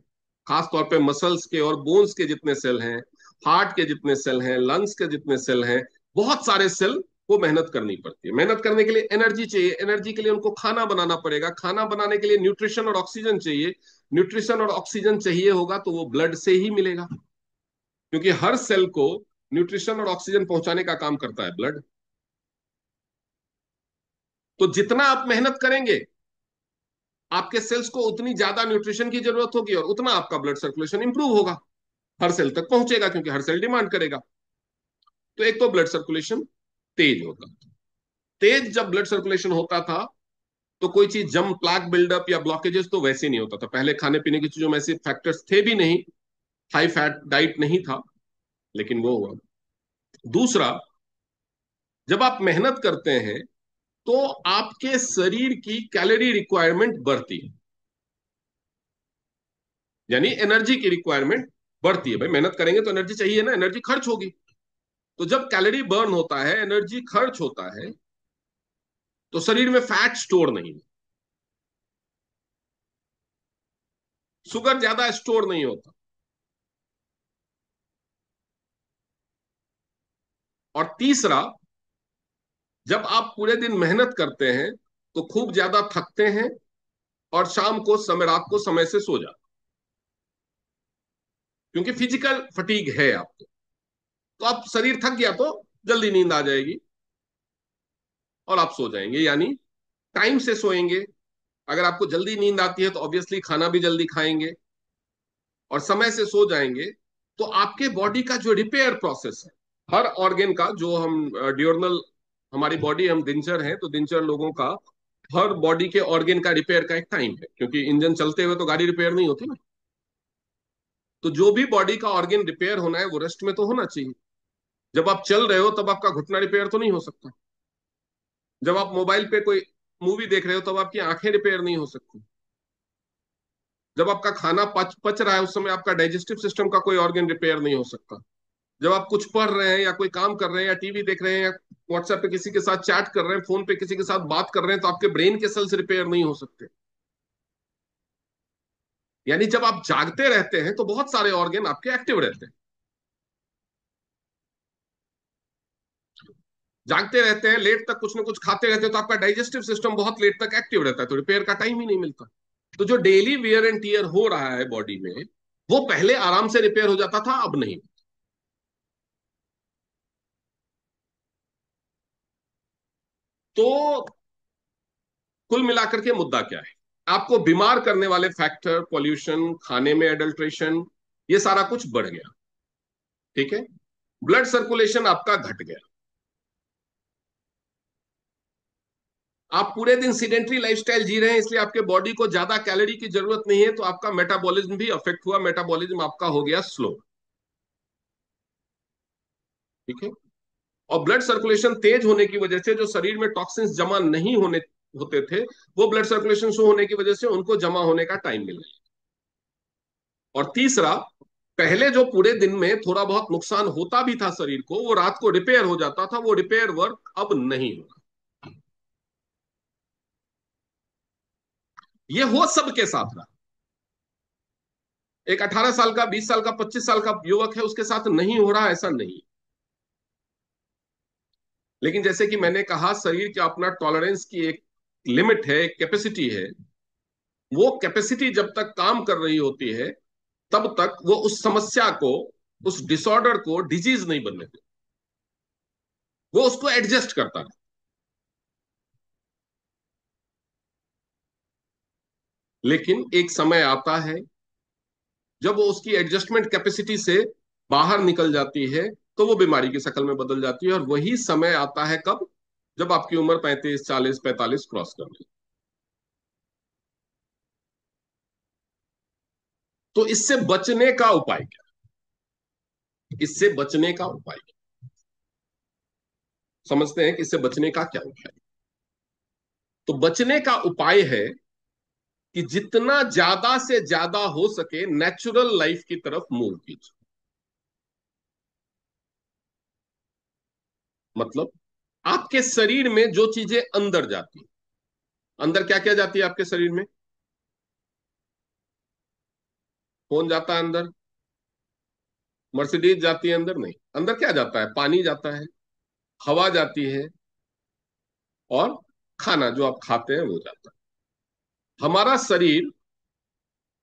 खास तौर पे मसल्स के और बोन्स के जितने सेल हैं, हार्ट के जितने सेल हैं, लंग्स के जितने सेल हैं, बहुत सारे सेल को मेहनत करनी पड़ती है। मेहनत करने के लिए एनर्जी चाहिए, एनर्जी के लिए उनको खाना बनाना पड़ेगा, खाना बनाने के लिए न्यूट्रिशन और ऑक्सीजन चाहिए, न्यूट्रिशन और ऑक्सीजन चाहिए होगा तो वो ब्लड से ही मिलेगा, क्योंकि हर सेल को न्यूट्रिशन और ऑक्सीजन पहुंचाने का काम करता है ब्लड। तो जितना आप मेहनत करेंगे, आपके सेल्स को उतनी ज्यादा न्यूट्रिशन की जरूरत होगी और उतना आपका ब्लड सर्कुलेशन इंप्रूव होगा, हर सेल तक पहुंचेगा, क्योंकि हर सेल डिमांड करेगा। तो एक तो ब्लड सर्कुलेशन तेज होगा। तेज जब ब्लड सर्कुलेशन होता था तो कोई चीज जम प्लाक बिल्डअप या ब्लॉकेजेस तो वैसे नहीं होता था। पहले खाने पीने की चीजों में ऐसे फैक्टर्स थे भी नहीं, हाई फैट डाइट नहीं था, लेकिन वो हुआ। दूसरा, जब आप मेहनत करते हैं तो आपके शरीर की कैलोरी रिक्वायरमेंट बढ़ती है, यानी एनर्जी की रिक्वायरमेंट बढ़ती है। भाई मेहनत करेंगे तो एनर्जी चाहिए ना, एनर्जी खर्च होगी। तो जब कैलोरी बर्न होता है, एनर्जी खर्च होता है, तो शरीर में फैट स्टोर नहीं है, शुगर ज्यादा स्टोर नहीं होता। और तीसरा, जब आप पूरे दिन मेहनत करते हैं तो खूब ज्यादा थकते हैं और शाम को समय, रात को समय से सो जाते, क्योंकि फिजिकल फटीग है आपको। तो आप शरीर थक गया तो जल्दी नींद आ जाएगी और आप सो जाएंगे, यानी टाइम से सोएंगे। अगर आपको जल्दी नींद आती है तो ऑब्वियसली खाना भी जल्दी खाएंगे और समय से सो जाएंगे। तो आपके बॉडी का जो रिपेयर प्रोसेस है, हर ऑर्गेन का, जो हम ड्यूरनल, हमारी बॉडी, हम दिनचर हैं तो दिनचर लोगों का हर बॉडी के ऑर्गेन का रिपेयर का एक टाइम है, क्योंकि इंजन चलते हुए तो गाड़ी रिपेयर नहीं होती ना। तो जो भी बॉडी का ऑर्गेन रिपेयर होना है वो रेस्ट में तो होना चाहिए। जब आप चल रहे हो तब आपका घुटना रिपेयर तो नहीं हो सकता, जब आप मोबाइल पे कोई मूवी देख रहे हो तब आपकी आंखें रिपेयर नहीं हो सकती, जब आपका खाना पच पच रहा है उस समय आपका डाइजेस्टिव सिस्टम का कोई ऑर्गन रिपेयर नहीं हो सकता, जब आप कुछ पढ़ रहे हैं या कोई काम कर रहे हैं या टीवी देख रहे हैं या व्हाट्सएप पे किसी के साथ चैट कर रहे हैं, फोन पे किसी के साथ बात कर रहे हैं, तो आपके ब्रेन के सेल्स रिपेयर नहीं हो सकते। यानी जब आप जागते रहते हैं तो बहुत सारे ऑर्गन आपके एक्टिव रहते हैं। जागते रहते हैं, लेट तक कुछ ना कुछ खाते रहते हैं, तो आपका डाइजेस्टिव सिस्टम बहुत लेट तक एक्टिव रहता है, तो रिपेयर का टाइम ही नहीं मिलता। तो जो डेली वियर एंड टीयर हो रहा है बॉडी में, वो पहले आराम से रिपेयर हो जाता था, अब नहीं। तो कुल मिलाकर के मुद्दा क्या है? आपको बीमार करने वाले फैक्टर, पॉल्यूशन, खाने में एडल्ट्रेशन, ये सारा कुछ बढ़ गया। ठीक है, ब्लड सर्कुलेशन आपका घट गया, आप पूरे दिन सीडेंट्री लाइफस्टाइल जी रहे हैं, इसलिए आपके बॉडी को ज्यादा कैलोरी की जरूरत नहीं है, तो आपका मेटाबॉलिज्म भी अफेक्ट हुआ, मेटाबॉलिज्म आपका हो गया स्लो। ठीक है, और ब्लड सर्कुलेशन तेज होने की वजह से जो शरीर में टॉक्सिन्स जमा नहीं होने होते थे, वो ब्लड सर्कुलेशन शो होने की वजह से उनको जमा होने का टाइम मिल गया। और तीसरा, पहले जो पूरे दिन में थोड़ा बहुत नुकसान होता भी था शरीर को, वो रात को रिपेयर हो जाता था, वो रिपेयर वर्क अब नहीं होगा। ये हो सबके साथ रहा। एक 18 साल का, 20 साल का, 25 साल का युवक है, उसके साथ नहीं हो रहा ऐसा नहीं। लेकिन जैसे कि मैंने कहा, शरीर का अपना टॉलरेंस की एक लिमिट है, एक कैपेसिटी है। वो कैपेसिटी जब तक काम कर रही होती है तब तक वो उस समस्या को, उस डिसऑर्डर को डिजीज नहीं बनने देती, वो उसको एडजस्ट करता है। लेकिन एक समय आता है जब वो उसकी एडजस्टमेंट कैपेसिटी से बाहर निकल जाती है, तो वो बीमारी की शक्ल में बदल जाती है। और वही समय आता है कब? जब आपकी उम्र 35, 40, 45 क्रॉस कर ले। तो इससे बचने का उपाय क्या? इससे बचने का उपाय क्या? समझते हैं कि इससे बचने का क्या उपाय? तो बचने का उपाय है कि जितना ज्यादा से ज्यादा हो सके नेचुरल लाइफ की तरफ मूव कीजिए। मतलब, आपके शरीर में जो चीजें अंदर जाती हैं, अंदर क्या क्या जाती है आपके शरीर में? खून जाता है अंदर, मर्सिडीज जाती है अंदर? नहीं। अंदर क्या जाता है? पानी जाता है, हवा जाती है, और खाना जो आप खाते हैं वो जाता है। हमारा शरीर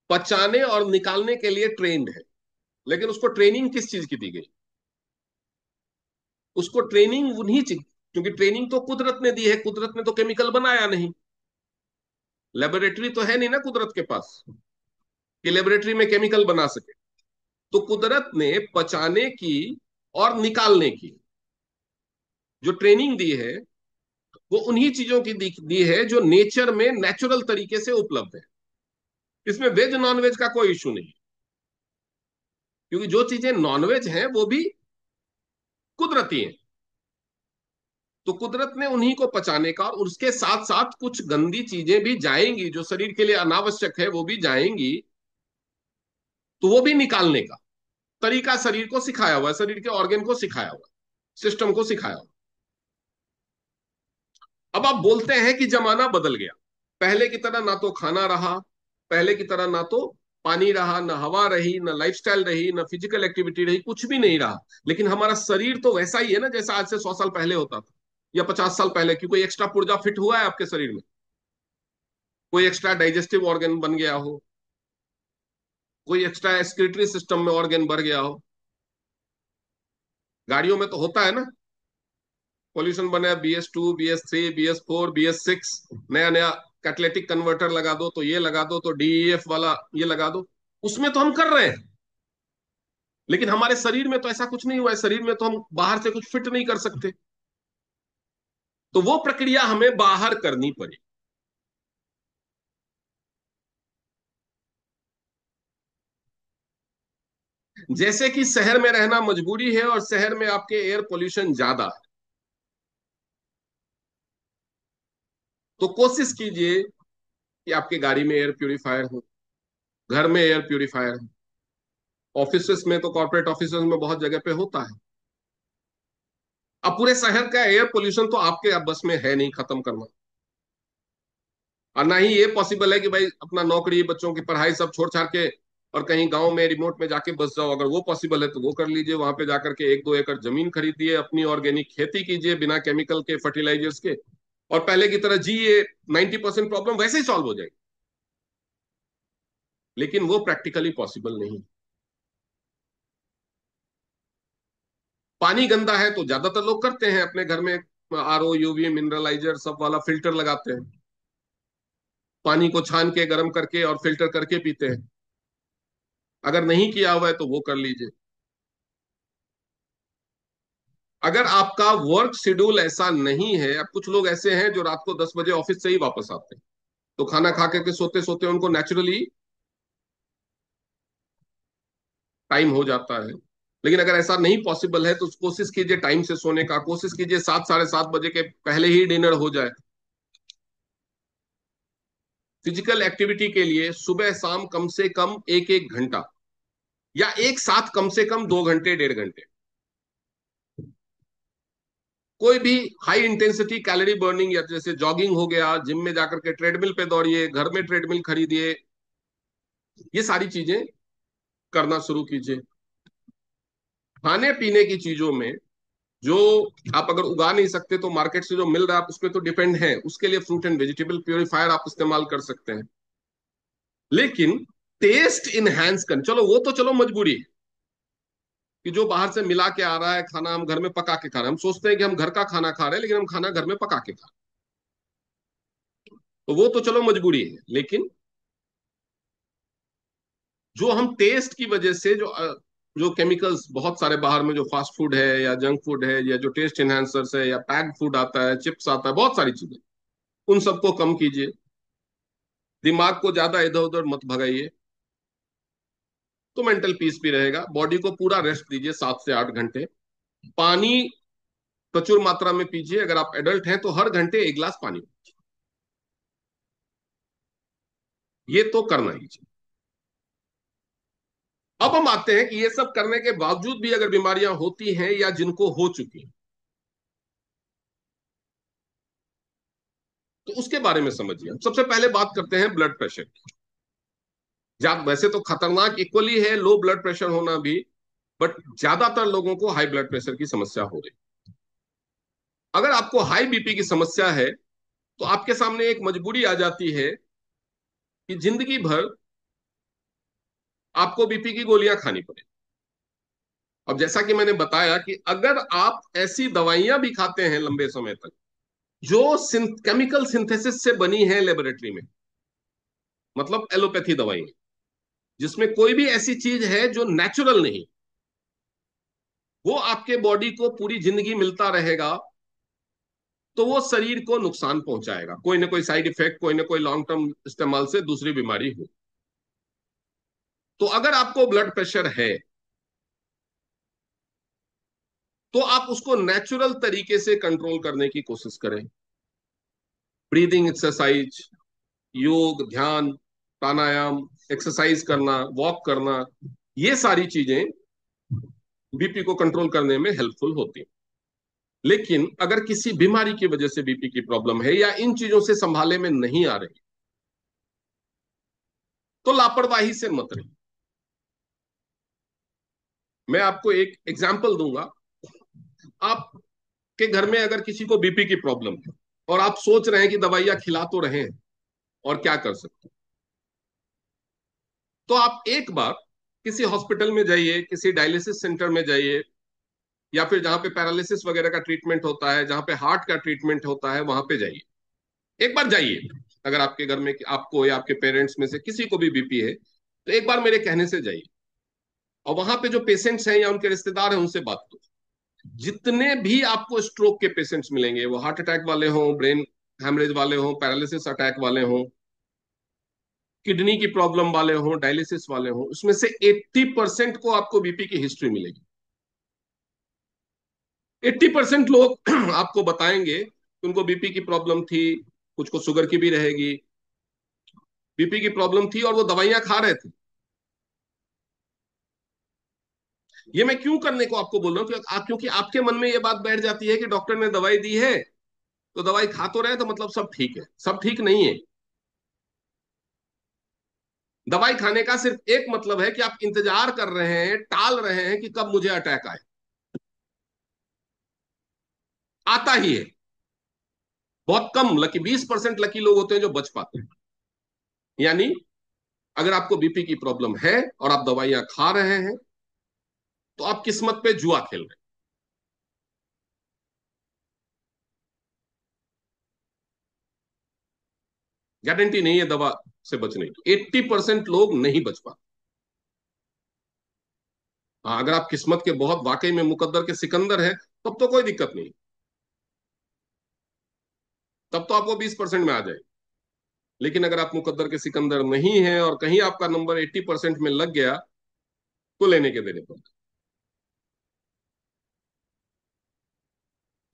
पचाने और निकालने के लिए ट्रेंड है, लेकिन उसको ट्रेनिंग किस चीज की दी गई? उसको ट्रेनिंग उन्हीं चीज, क्योंकि ट्रेनिंग तो कुदरत ने दी है, कुदरत ने तो केमिकल बनाया नहीं। लेबोरेटरी तो है नहीं ना कुदरत के पास कि लेबोरेटरी में केमिकल बना सके। तो कुदरत ने पचाने की और निकालने की जो ट्रेनिंग दी है, वो उन्हीं चीजों की दी है जो नेचर में नेचुरल तरीके से उपलब्ध है। इसमें वेज नॉन वेज का कोई इशू नहीं, क्योंकि जो चीजें नॉन वेज हैं वो भी कुदरती हैं। तो कुदरत ने उन्हीं को पचाने का, और उसके साथ साथ कुछ गंदी चीजें भी जाएंगी जो शरीर के लिए अनावश्यक है, वो भी जाएंगी। तो वो भी निकालने का तरीका शरीर को सिखाया हुआ है, शरीर के ऑर्गन को सिखाया हुआ है, सिस्टम को सिखाया हुआ। अब आप बोलते हैं कि जमाना बदल गया, पहले की तरह ना तो खाना रहा, पहले की तरह ना तो पानी रहा, ना हवा रही, ना लाइफस्टाइल रही, ना फिजिकल एक्टिविटी रही, कुछ भी नहीं रहा। लेकिन हमारा शरीर तो वैसा ही है ना जैसा आज से 100 साल पहले होता था, या 50 साल पहले। क्यों? कोई एक्स्ट्रा पुर्जा फिट हुआ है आपके शरीर में? कोई एक्स्ट्रा डाइजेस्टिव ऑर्गन बन गया हो, कोई एक्स्ट्रा एक्सक्रीटरी सिस्टम में ऑर्गन बढ़ गया हो? गाड़ियों में तो होता है ना, पॉल्यूशन बने, BS2, BS3, BS4, BS6, नया नया कैटलिटिक कन्वर्टर लगा दो, तो ये लगा दो, तो DEF वाला ये लगा दो। उसमें तो हम कर रहे हैं, लेकिन हमारे शरीर में तो ऐसा कुछ नहीं हुआ है। शरीर में तो हम बाहर से कुछ फिट नहीं कर सकते, तो वो प्रक्रिया हमें बाहर करनी पड़ी। जैसे कि शहर में रहना मजबूरी है, और शहर में आपके एयर पोल्यूशन ज्यादा है, तो कोशिश कीजिए कि आपके गाड़ी में एयर प्यूरिफायर हो, घर में एयर प्यूरिफायर हो। ऑफिसेस में तो, कॉर्पोरेट ऑफिसेस में बहुत जगह पे होता है। अब पूरे शहर का एयर पोल्यूशन तो आपके बस में है नहीं खत्म करना, और ना ही ये पॉसिबल है कि भाई अपना नौकरी, बच्चों की पढ़ाई सब छोड़ छाड़ के और कहीं गांव में रिमोट में जाके बस जाओ। अगर वो पॉसिबल है तो वो कर लीजिए, वहां पे जाकर के 1-2 एकड़ जमीन खरीदिए, अपनी ऑर्गेनिक खेती कीजिए बिना केमिकल के, फर्टिलाइजर्स के, और पहले की तरह जी ये 90% प्रॉब्लम वैसे ही सॉल्व हो जाएगी। लेकिन वो प्रैक्टिकली पॉसिबल नहीं। पानी गंदा है तो ज्यादातर लोग करते हैं अपने घर में, RO, UV, मिनरलाइजर सब वाला फिल्टर लगाते हैं, पानी को छान के गर्म करके और फिल्टर करके पीते हैं। अगर नहीं किया हुआ है तो वो कर लीजिए। अगर आपका वर्क शेड्यूल ऐसा नहीं है, अब कुछ लोग ऐसे हैं जो रात को 10 बजे ऑफिस से ही वापस आते हैं, तो खाना खा करके सोते सोते उनको नेचुरली टाइम हो जाता है। लेकिन अगर ऐसा नहीं पॉसिबल है तो कोशिश कीजिए टाइम से सोने का, कोशिश कीजिए 7, 7:30 बजे के पहले ही डिनर हो जाए। फिजिकल एक्टिविटी के लिए सुबह शाम कम से कम 1-1 घंटा, या एक साथ कम से कम 2 घंटे, 1.5 घंटे, कोई भी हाई इंटेंसिटी कैलोरी बर्निंग, या जैसे जॉगिंग हो गया, जिम में जाकर के ट्रेडमिल पे दौड़िए, घर में ट्रेडमिल खरीदिए, ये सारी चीजें करना शुरू कीजिए। खाने पीने की चीजों में जो आप अगर उगा नहीं सकते तो मार्केट से जो मिल रहा है आप उस पर तो डिपेंड है, उसके लिए फ्रूट एंड वेजिटेबल प्योरीफायर आप इस्तेमाल कर सकते हैं। लेकिन टेस्ट इनहेंस कर, चलो वो तो चलो मजबूरी है कि जो बाहर से मिला के आ रहा है खाना, हम घर में पका के खा रहे हैं। हम सोचते हैं कि हम घर का खाना खा रहे हैं, लेकिन हम खाना घर में पका के खा रहे हैं, तो वो तो चलो मजबूरी है। लेकिन जो हम टेस्ट की वजह से जो केमिकल्स बहुत सारे बाहर में, जो फास्ट फूड है या जंक फूड है या जो टेस्ट एनहांसर्स है या पैक्ड फूड आता है, चिप्स आता है, बहुत सारी चीजें, उन सबको कम कीजिए। दिमाग को ज्यादा इधर उधर मत भगाइए, तो मेंटल पीस भी रहेगा। बॉडी को पूरा रेस्ट दीजिए 7 से 8 घंटे। पानी प्रचुर मात्रा में पीजिए, अगर आप एडल्ट हैं तो हर घंटे 1 गिलास पानी, ये तो करना ही चाहिए। अब हम आते हैं कि ये सब करने के बावजूद भी अगर बीमारियां होती हैं या जिनको हो चुकी हैं, तो उसके बारे में समझिए। हम सबसे पहले बात करते हैं ब्लड प्रेशर की। वैसे तो खतरनाक इक्वली है लो ब्लड प्रेशर होना भी, बट ज्यादातर लोगों को हाई ब्लड प्रेशर की समस्या हो रही। अगर आपको हाई बीपी की समस्या है तो आपके सामने एक मजबूरी आ जाती है कि जिंदगी भर आपको बीपी की गोलियां खानी पड़े। अब जैसा कि मैंने बताया कि अगर आप ऐसी दवाइयां भी खाते हैं लंबे समय तक जो केमिकल सिंथेसिस से बनी है लेबोरेटरी में, मतलब एलोपैथी दवाई, जिसमें कोई भी ऐसी चीज है जो नेचुरल नहीं, वो आपके बॉडी को पूरी जिंदगी मिलता रहेगा, तो वो शरीर को नुकसान पहुंचाएगा, कोई ना कोई साइड इफेक्ट, कोई ना कोई लॉन्ग टर्म इस्तेमाल से दूसरी बीमारी हो। तो अगर आपको ब्लड प्रेशर है तो आप उसको नेचुरल तरीके से कंट्रोल करने की कोशिश करें। ब्रीदिंग एक्सरसाइज, योग, ध्यान, प्राणायाम, एक्सरसाइज करना, वॉक करना, ये सारी चीजें बीपी को कंट्रोल करने में हेल्पफुल होती हैं। लेकिन अगर किसी बीमारी की वजह से बीपी की प्रॉब्लम है या इन चीजों से संभाले में नहीं आ रही, तो लापरवाही से मत रही। मैं आपको एक एग्जाम्पल दूंगा। आपके घर में अगर किसी को बीपी की प्रॉब्लम है और आप सोच रहे हैं कि दवाइयां खिला तो रहे हैं और क्या कर सकते हैं, तो आप एक बार किसी हॉस्पिटल में जाइए, किसी डायलिसिस सेंटर में जाइए, या फिर जहां पे पैरालिसिस वगैरह का ट्रीटमेंट होता है, जहां पे हार्ट का ट्रीटमेंट होता है, वहां पे जाइए। एक बार जाइए। अगर आपके घर में आपको या आपके पेरेंट्स में से किसी को भी बीपी है तो एक बार मेरे कहने से जाइए, और वहां पे जो पेशेंट्स हैं या उनके रिश्तेदार हैं उनसे बात करो। जितने भी आपको स्ट्रोक के पेशेंट्स मिलेंगे, वो हार्ट अटैक वाले हों, ब्रेन हेमरेज वाले हों, पैरालिसिस अटैक वाले हों, किडनी की प्रॉब्लम वाले हों, डायलिसिस वाले हों, उसमें से 80% को आपको बीपी की हिस्ट्री मिलेगी। 80% लोग आपको बताएंगे कि उनको बीपी की प्रॉब्लम थी, कुछ को शुगर की भी रहेगी, बीपी की प्रॉब्लम थी और वो दवाइयां खा रहे थे। ये मैं क्यों करने को आपको बोल रहा हूँ क्योंकि आपके मन में ये बात बैठ जाती है कि डॉक्टर ने दवाई दी है तो दवाई खा तो रहे तो मतलब सब ठीक है। सब ठीक नहीं है। दवाई खाने का सिर्फ एक मतलब है कि आप इंतजार कर रहे हैं, टाल रहे हैं कि कब मुझे अटैक आए। आता ही है। बहुत कम लकी, 20% लकी लोग होते हैं जो बच पाते हैं। यानी अगर आपको बीपी की प्रॉब्लम है और आप दवाइयां खा रहे हैं तो आप किस्मत पे जुआ खेल रहे हैं। गारंटी नहीं है दवा से बचने की। 80% लोग नहीं बच पाते। हाँ, अगर आप किस्मत के बहुत वाकई में मुकद्दर के सिकंदर हैं तब तो कोई दिक्कत नहीं, तब तो आपको 20% में आ जाए। लेकिन अगर आप मुकद्दर के सिकंदर नहीं हैं और कहीं आपका नंबर 80% में लग गया तो लेने के देने पर।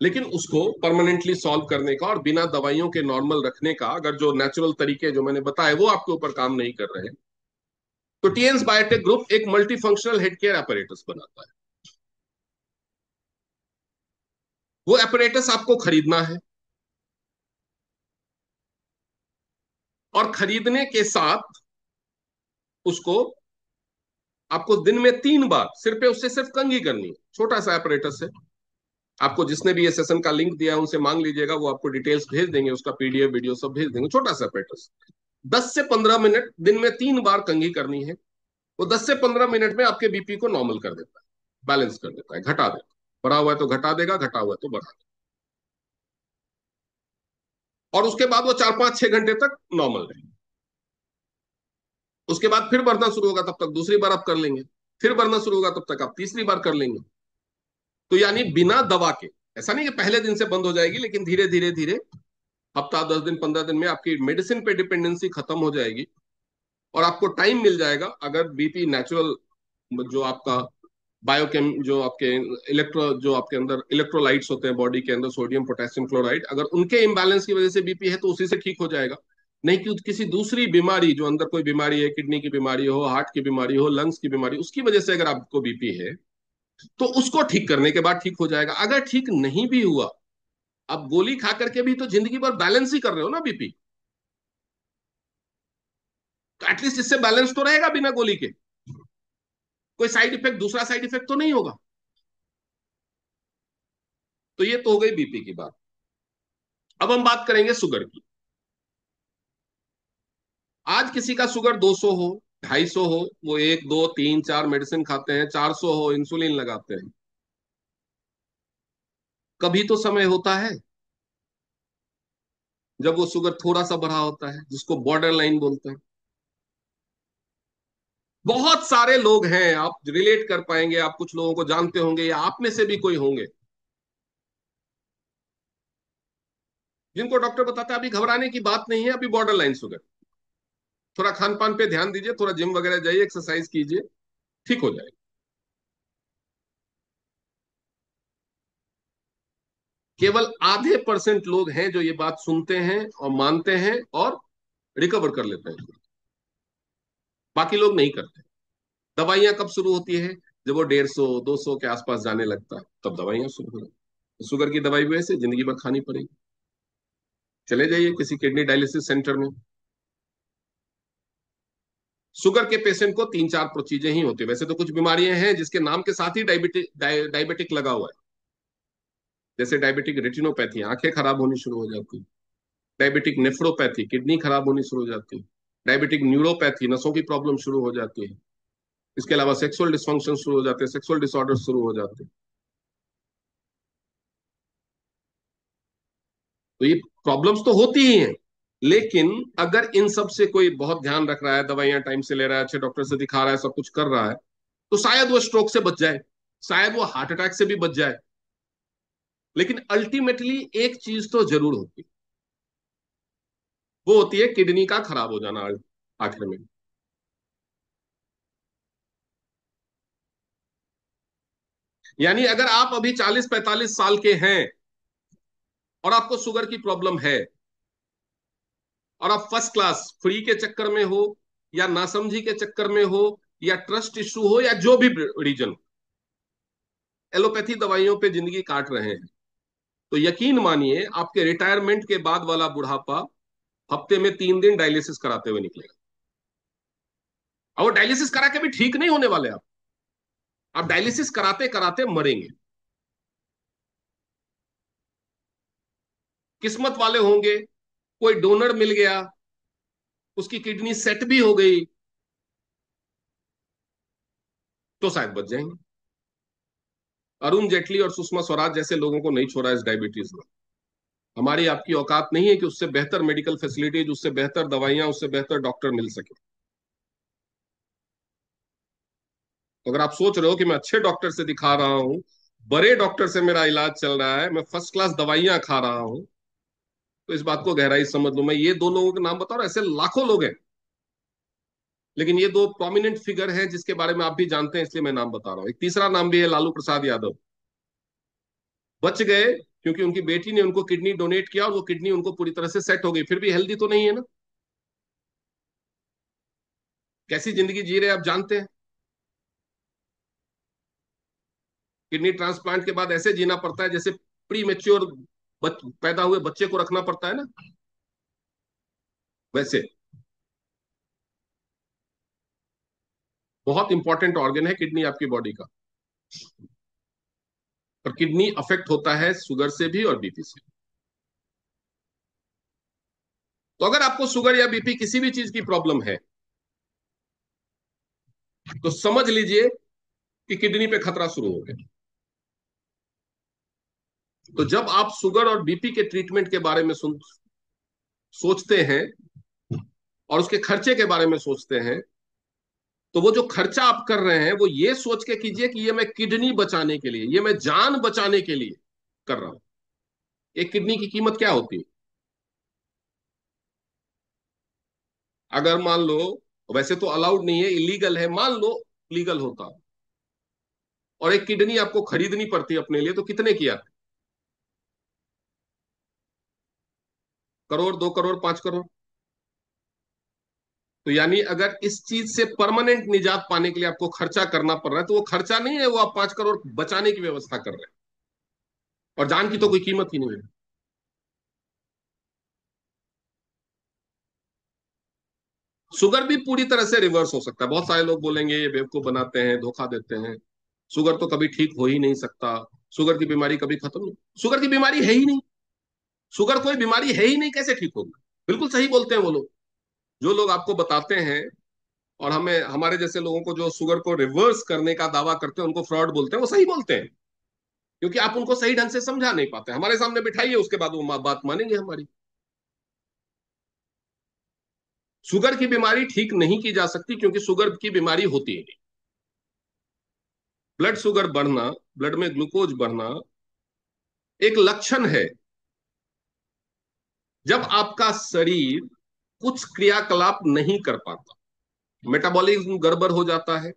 लेकिन उसको परमानेंटली सॉल्व करने का और बिना दवाइयों के नॉर्मल रखने का, अगर जो नेचुरल तरीके जो मैंने बताए वो आपके ऊपर काम नहीं कर रहे हैं, तो टीएन्स बायोटेक ग्रुप एक multi functional head care apparatus बनाता है। वो apparatus आपको खरीदना है, और खरीदने के साथ उसको आपको दिन में 3 बार सिर पे उससे सिर्फ कंघी करनी है। छोटा सा apparatus है। आपको जिसने भी ये सेशन का लिंक दिया है उनसे मांग लीजिएगा, वो आपको डिटेल्स भेज देंगे, उसका पीडीएफ वीडियो सब भेज देंगे। छोटा सा apparatus, 10 से 15 मिनट दिन में 3 बार कंघी करनी है। वो 10 से 15 मिनट में आपके बीपी को नॉर्मल कर देता है, बैलेंस कर देता है, घटा देता है। बढ़ा हुआ है तो घटा देगा, घटा हुआ है तो बढ़ा देगा। और उसके बाद वो 4 5 6 घंटे तक नॉर्मल रहेगा। उसके बाद फिर बढ़ना शुरू होगा, तब तक दूसरी बार आप कर लेंगे। फिर बढ़ना शुरू होगा, तब तक आप तीसरी बार कर लेंगे। तो यानी बिना दवा के, ऐसा नहीं कि पहले दिन से बंद हो जाएगी, लेकिन धीरे धीरे धीरे हफ्ता 10 दिन 15 दिन में आपकी मेडिसिन पे डिपेंडेंसी खत्म हो जाएगी और आपको टाइम मिल जाएगा। अगर बीपी नेचुरल, जो आपका बायोकेम, जो आपके जो आपके अंदर इलेक्ट्रोलाइट्स होते हैं बॉडी के अंदर, सोडियम पोटेशियम क्लोराइड, अगर उनके इम्बैलेंस की वजह से बीपी है तो उसी से ठीक हो जाएगा। नहीं कि किसी दूसरी बीमारी, जो अंदर कोई बीमारी है, किडनी की बीमारी हो, हार्ट की बीमारी हो, लंग्स की बीमारी, उसकी वजह से अगर आपको बीपी है तो उसको ठीक करने के बाद ठीक हो जाएगा। अगर ठीक नहीं भी हुआ, आप गोली खा करके भी तो जिंदगी भर बैलेंस ही कर रहे हो ना बीपी, तो एटलीस्ट इससे बैलेंस तो रहेगा बिना गोली के। कोई साइड इफेक्ट, दूसरा साइड इफेक्ट तो नहीं होगा। तो ये तो हो गई बीपी की बात। अब हम बात करेंगे शुगर की। आज किसी का शुगर 200 हो, 250 हो, वो एक दो तीन चार मेडिसिन खाते हैं, 400 हो इंसुलिन लगाते हैं। कभी तो समय होता है जब वो शुगर थोड़ा सा बढ़ा होता है, जिसको बॉर्डर लाइन बोलते हैं। बहुत सारे लोग हैं, आप रिलेट कर पाएंगे, आप कुछ लोगों को जानते होंगे या आप में से भी कोई होंगे जिनको डॉक्टर बताता है अभी घबराने की बात नहीं है, अभी बॉर्डर लाइन शुगर, थोड़ा खान पान पे ध्यान दीजिए, थोड़ा जिम वगैरह जाइए, एक्सरसाइज कीजिए, ठीक हो जाएगा। केवल आधे परसेंट लोग हैं जो ये बात सुनते हैं और मानते हैं और रिकवर कर लेते हैं, बाकी लोग नहीं करते। दवाइयां कब शुरू होती है? जब वो 150 200 के आसपास जाने लगता है, तब दवाइयां शुरू हो जाती। शुगर की दवाई वैसे जिंदगी भर खानी पड़ेगी। चले जाइए किसी किडनी डायलिसिस सेंटर में, शुगर के पेशेंट को तीन चार चीजें ही होती है। वैसे तो कुछ बीमारियां हैं जिसके नाम के साथ ही डायबिटिक लगा हुआ है, जैसे डायबिटिक रेटिनोपैथी, आंखें खराब होनी शुरू हो जाती है। डायबिटिक नेफ्रोपैथी, किडनी खराब होनी शुरू हो जाती है। डायबिटिक न्यूरोपैथी, नसों की प्रॉब्लम शुरू हो जाती है। इसके अलावा सेक्सुअल डिस्फंक्शन शुरू हो जाते हैं, सेक्सुअल डिसऑर्डर शुरू हो जाते हैं। तो ये प्रॉब्लम्स तो होती ही हैं। लेकिन अगर इन सब से कोई बहुत ध्यान रख रहा है, दवाइयां टाइम से ले रहा है, अच्छे डॉक्टर से दिखा रहा है, सब कुछ कर रहा है, तो शायद वो स्ट्रोक से बच जाए, शायद वो हार्ट अटैक से भी बच जाए। लेकिन अल्टीमेटली एक चीज तो जरूर होती है, वो होती है किडनी का खराब हो जाना आखिर में। यानी अगर आप अभी 40 45 साल के हैं और आपको शुगर की प्रॉब्लम है, और आप फर्स्ट क्लास फ्री के चक्कर में हो, या नासमझी के चक्कर में हो, या ट्रस्ट इशू हो, या जो भी रीजन, एलोपैथी दवाइयों पे जिंदगी काट रहे हैं, तो यकीन मानिए आपके रिटायरमेंट के बाद वाला बुढ़ापा हफ्ते में 3 दिन डायलिसिस कराते हुए निकलेगा। और वो डायलिसिस करा के भी ठीक नहीं होने वाले आप डायलिसिस कराते कराते मरेंगे। किस्मत वाले होंगे, कोई डोनर मिल गया, उसकी किडनी सेट भी हो गई, तो शायद बच जाएंगे। अरुण जेटली और सुषमा स्वराज जैसे लोगों को नहीं छोड़ा इस डायबिटीज में। हमारी आपकी औकात नहीं है कि उससे बेहतर मेडिकल फैसिलिटीज, उससे बेहतर दवाइयां, उससे बेहतर डॉक्टर मिल सके। तो अगर आप सोच रहे हो कि मैं अच्छे डॉक्टर से दिखा रहा हूँ, बड़े डॉक्टर से मेरा इलाज चल रहा है, मैं फर्स्ट क्लास दवाइयां खा रहा हूँ, तो इस बात को गहराई से समझ लो। मैं ये दो लोगों के नाम बता रहा हूँ, ऐसे लाखों लोग हैं, लेकिन ये दो प्रोमिनेंट फिगर हैं जिसके बारे में आप भी जानते हैं, इसलिए मैं नाम बता रहा हूँ। एक तीसरा नाम भी है, लालू प्रसाद यादव। बच गए क्योंकि उनकी बेटी ने उनको किडनी डोनेट किया और वो किडनी उनको पूरी तरह से सेट हो गई, फिर भी हेल्दी तो नहीं है ना। कैसी जिंदगी जी रहे हैं आप जानते हैं। किडनी ट्रांसप्लांट के बाद ऐसे जीना पड़ता है जैसे प्री मेच्योर पैदा हुए बच्चे को रखना पड़ता है ना, वैसे। बहुत इंपॉर्टेंट ऑर्गन है किडनी आपकी बॉडी का, और किडनी अफेक्ट होता है शुगर से भी और बीपी से। तो अगर आपको शुगर या बीपी किसी भी चीज की प्रॉब्लम है, तो समझ लीजिए कि किडनी पे खतरा शुरू हो गया। तो जब आप शुगर और बीपी के ट्रीटमेंट के बारे में सोचते हैं और उसके खर्चे के बारे में सोचते हैं, तो वो जो खर्चा आप कर रहे हैं वो ये सोच के कीजिए कि ये मैं किडनी बचाने के लिए, ये मैं जान बचाने के लिए कर रहा हूं। एक किडनी की कीमत क्या होती है? अगर मान लो, वैसे तो अलाउड नहीं है, इलीगल है, मान लो लीगल होता, और एक किडनी आपको खरीदनी पड़ती है अपने लिए, तो कितने की आती? करोड़, 2 करोड़, 5 करोड़। तो यानी अगर इस चीज से परमानेंट निजात पाने के लिए आपको खर्चा करना पड़ रहा है, तो वो खर्चा नहीं है, वो आप 5 करोड़ बचाने की व्यवस्था कर रहे हैं, और जान की तो कोई कीमत ही नहीं है। शुगर भी पूरी तरह से रिवर्स हो सकता है। बहुत सारे लोग बोलेंगे ये बेवकूफ बनाते हैं, धोखा देते हैं, शुगर तो कभी ठीक हो ही नहीं सकता, शुगर की बीमारी कभी खत्म नहीं। शुगर की बीमारी है ही नहीं, शुगर कोई बीमारी है ही नहीं, कैसे ठीक होगी? बिल्कुल सही बोलते हैं वो लोग। जो लोग आपको बताते हैं, और हमें हमारे जैसे लोगों को जो शुगर को रिवर्स करने का दावा करते हैं उनको फ्रॉड बोलते हैं, वो सही बोलते हैं। क्योंकि आप उनको सही ढंग से समझा नहीं पाते। हमारे सामने बिठाइए, उसके बाद वो बात मानेंगे हमारी। शुगर की बीमारी ठीक नहीं की जा सकती, क्योंकि शुगर की बीमारी होती है नहीं। ब्लड शुगर बढ़ना, ब्लड में ग्लूकोज बढ़ना एक लक्षण है, जब आपका शरीर कुछ क्रियाकलाप नहीं कर पाता, मेटाबॉलिज्म गड़बड़ हो जाता है,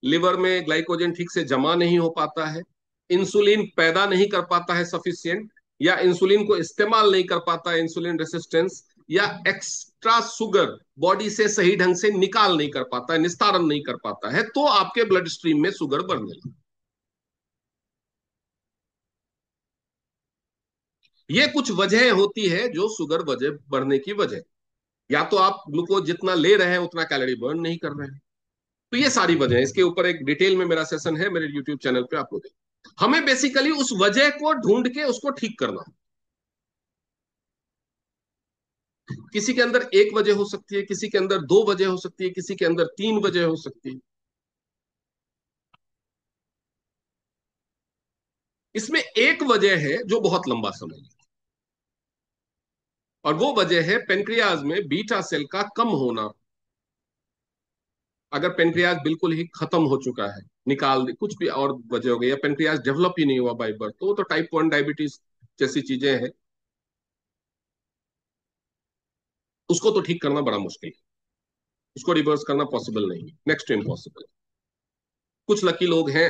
लिवर में ग्लाइकोजन ठीक से जमा नहीं हो पाता है, इंसुलिन पैदा नहीं कर पाता है सफिशिएंट, या इंसुलिन को इस्तेमाल नहीं कर पाता है, इंसुलिन रेसिस्टेंस, या एक्स्ट्रा शुगर बॉडी से सही ढंग से निकाल नहीं कर पाता है, निस्तारण नहीं कर पाता है, तो आपके ब्लड स्ट्रीम में शुगर बढ़ने लगती। ये कुछ वजह होती है जो शुगर वजह बढ़ने की वजह। या तो आप ग्लूकोज जितना ले रहे हैं उतना कैलोरी बर्न नहीं कर रहे हैं। तो ये सारी वजह है। इसके ऊपर एक डिटेल में मेरा सेशन है मेरे यूट्यूब चैनल पे, आप लोग हमें बेसिकली उस वजह को ढूंढ के उसको ठीक करना। किसी के अंदर एक वजह हो सकती है, किसी के अंदर दो वजह हो सकती है, किसी के अंदर तीन वजह हो सकती है। इसमें एक वजह है जो बहुत लंबा समय है, और वो वजह है पेनक्रियाज में बीटा सेल का कम होना। अगर पेनक्रियाज बिल्कुल ही खत्म हो चुका है, निकाल दे, कुछ भी और वजह हो गई, या पेनक्रियाज डेवलप ही नहीं हुआ बाई बर्थ, तो वो तो टाइप 1 डायबिटीज जैसी चीजें हैं, उसको तो ठीक करना बड़ा मुश्किल है। उसको रिवर्स करना पॉसिबल नहीं है, नेक्स्ट टू इम्पॉसिबल। कुछ लकी लोग हैं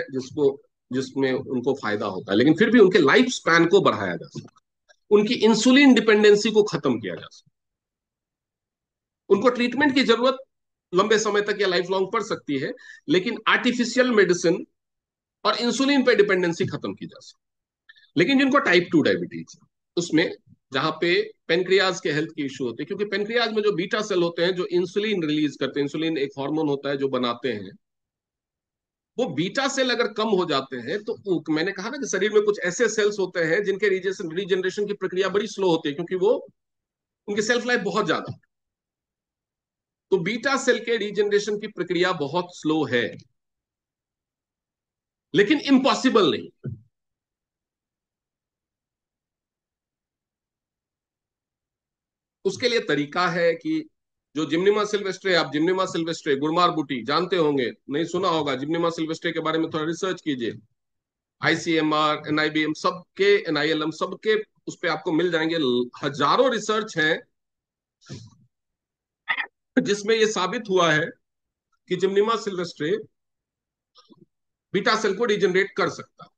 जिसमें उनको फायदा होता है, लेकिन फिर भी उनके लाइफ स्पैन को बढ़ाया जा सकता है, उनकी इंसुलिन डिपेंडेंसी को खत्म किया जा सकता है। उनको ट्रीटमेंट की जरूरत लंबे समय तक या लाइफ लॉन्ग पड़ सकती है, लेकिन आर्टिफिशियल मेडिसिन और इंसुलिन पे डिपेंडेंसी खत्म की जा सकती है। लेकिन जिनको टाइप 2 डायबिटीज है, उसमें जहां पे पेनक्रियाज के हेल्थ की इश्यू होती है, क्योंकि पेनक्रियाज में जो बीटा सेल होते हैं जो इंसुलिन रिलीज करते हैं, इंसुलिन एक हार्मोन होता है जो बनाते हैं, वो बीटा सेल अगर कम हो जाते हैं तो मैंने कहा ना कि शरीर में कुछ ऐसे सेल्स होते हैं जिनके रीजनरेशन की प्रक्रिया बड़ी स्लो होती है, क्योंकि वो उनकी सेल्फ लाइफ बहुत ज्यादा। तो बीटा सेल के रीजनरेशन की प्रक्रिया बहुत स्लो है, लेकिन इम्पॉसिबल नहीं। उसके लिए तरीका है कि जो जिम्निमा सिल्वेस्ट्रे, आप जिम्निमा सिल्वेस्ट्रे, गुरमार बूटी जानते होंगे, नहीं सुना होगा, जिम्निमा सिल्वेस्ट्रे के बारे में थोड़ा रिसर्च कीजिए। आईसीएमआर, एनआईबीएम सबके, एनआईएलएम सबके उस पर आपको मिल जाएंगे। हजारों रिसर्च हैं जिसमें यह साबित हुआ है कि जिम्निमा सिल्वेस्ट्रे बीटा सेल को रिजनरेट कर सकता है।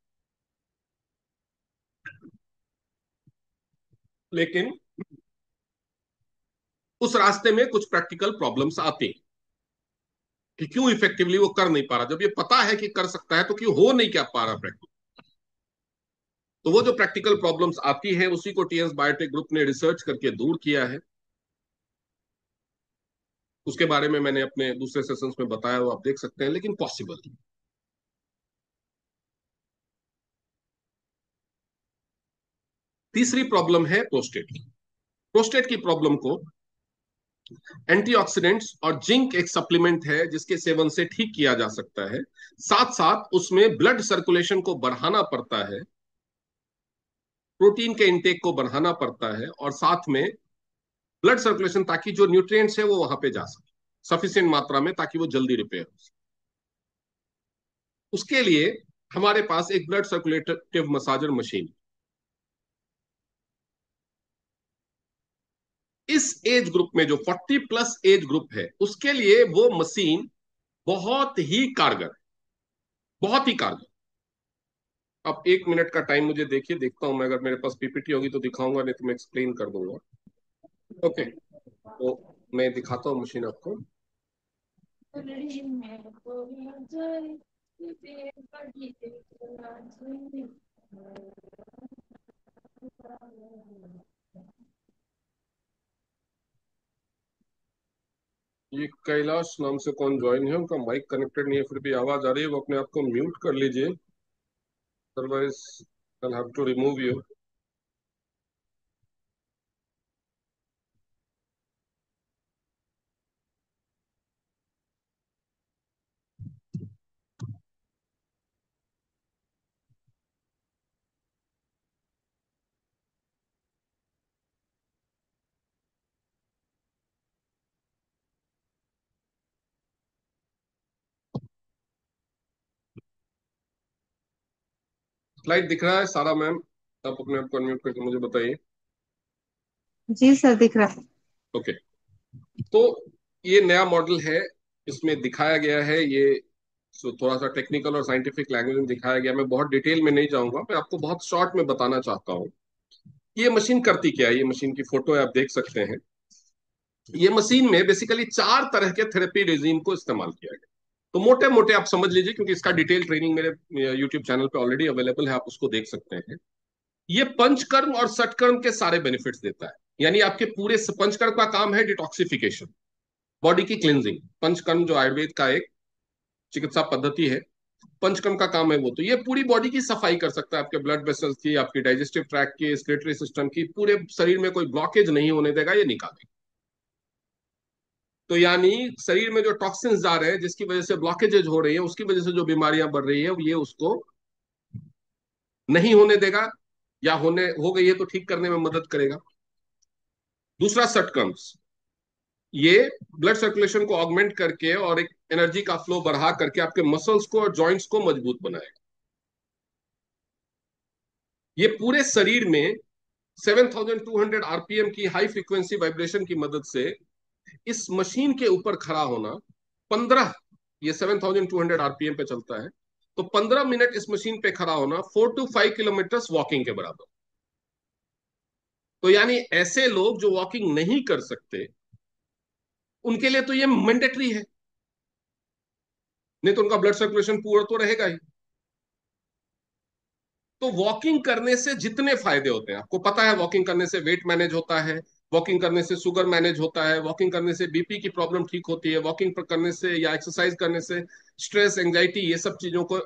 लेकिन उस रास्ते में कुछ प्रैक्टिकल प्रॉब्लम्स आती हैं कि क्यों इफेक्टिवली वो कर नहीं पा रहा। जब ये पता है कि कर सकता है तो क्यों हो नहीं क्या पा रहा प्रैक्टिकल। तो वो जो प्रैक्टिकल प्रॉब्लम्स आती है उसी को टीएस बायोटेक ग्रुप ने रिसर्च करके दूर किया है। उसके बारे में मैंने अपने दूसरे सेशंस में बताया, वो आप देख सकते हैं, लेकिन पॉसिबल। तीसरी प्रॉब्लम है प्रोस्टेट की। प्रोस्टेट की प्रॉब्लम को एंटीऑक्सीडेंट्स और जिंक एक सप्लीमेंट है जिसके सेवन से ठीक किया जा सकता है। साथ साथ उसमें ब्लड सर्कुलेशन को बढ़ाना पड़ता है, प्रोटीन के इंटेक को बढ़ाना पड़ता है, और साथ में ब्लड सर्कुलेशन, ताकि जो न्यूट्रिएंट्स है वो वहां पे जा सके सफिशिएंट मात्रा में, ताकि वो जल्दी रिपेयर हो सके। उसके लिए हमारे पास एक ब्लड सर्कुलेटिव मसाजर मशीन, इस एज ग्रुप में जो 40+ एज ग्रुप है उसके लिए वो मशीन बहुत ही कारगर है, बहुत ही कारगर। अब 1 मिनट का टाइम मुझे देखिए, देखता हूं मैं, अगर मेरे पास पीपीटी होगी तो दिखाऊंगा, नहीं तो मैं एक्सप्लेन कर दूंगा। ओके, तो मैं दिखाता हूँ मशीन आपको। ये कैलाश नाम से कौन ज्वाइन है? उनका माइक कनेक्टेड नहीं है, फिर भी आवाज आ रही है। वो अपने आप को म्यूट कर लीजिए, otherwise I have to remove you. Slide दिख रहा है सारा मैम? आप अपने आप को अनम्यूट करके मुझे बताइए। जी सर, दिख रहा है। ओके। तो ये नया मॉडल है, इसमें दिखाया गया है ये। थोड़ा सा टेक्निकल और साइंटिफिक लैंग्वेज में दिखाया गया। मैं बहुत डिटेल में नहीं जाऊंगा, मैं आपको बहुत शॉर्ट में बताना चाहता हूँ। ये मशीन करती क्या है? ये मशीन की फोटो है, आप देख सकते हैं। ये मशीन में बेसिकली 4 तरह के थेरेपी रेजिम को इस्तेमाल किया गया। तो मोटे मोटे आप समझ लीजिए, क्योंकि इसका डिटेल ट्रेनिंग मेरे यूट्यूब चैनल पे ऑलरेडी अवेलेबल है, आप उसको देख सकते हैं। ये पंचकर्म और सटकर्म के सारे बेनिफिट्स देता है। यानी आपके पूरे पंचकर्म का काम है डिटॉक्सिफिकेशन, बॉडी की क्लिनजिंग। पंचकर्म जो आयुर्वेद का एक चिकित्सा पद्धति है, पंचकर्म का काम है वो। तो ये पूरी बॉडी की सफाई कर सकता है, आपके ब्लड वेसल्स की, आपकी डाइजेस्टिव ट्रैक की, रेस्पिरेटरी सिस्टम की, पूरे शरीर में कोई ब्लॉकेज नहीं होने देगा, ये निकालेगा। तो यानी शरीर में जो टॉक्सिन्स जा रहे हैं, जिसकी वजह से ब्लॉकेजेज हो रही है, उसकी वजह से जो बीमारियां बढ़ रही है, ये उसको नहीं होने देगा, या होने हो गई है तो ठीक करने में मदद करेगा। दूसरा सटकम्स, ये ब्लड सर्कुलेशन को ऑगमेंट करके और एक एनर्जी का फ्लो बढ़ा करके आपके मसल्स को और जॉइंट्स को मजबूत बनाएगा। ये पूरे शरीर में 7200 आरपीएम की हाई फ्रीक्वेंसी वाइब्रेशन की मदद से इस मशीन के ऊपर खड़ा होना, 15, ये 7200 आरपीएम पे चलता है, तो 15 मिनट इस मशीन पे खड़ा होना 4 to 5 किलोमीटर वॉकिंग के बराबर। तो यानी ऐसे लोग जो वॉकिंग नहीं कर सकते, उनके लिए तो ये मैंडेटरी है, नहीं तो उनका ब्लड सर्कुलेशन पूरा तो रहेगा ही। तो वॉकिंग करने से जितने फायदे होते हैं आपको पता है। वॉकिंग करने से वेट मैनेज होता है, वॉकिंग करने से शुगर मैनेज होता है, वॉकिंग करने से बीपी की प्रॉब्लम ठीक होती है, वॉकिंग करने से या एक्सरसाइज करने से स्ट्रेस, एंजाइटी, ये सब चीजों को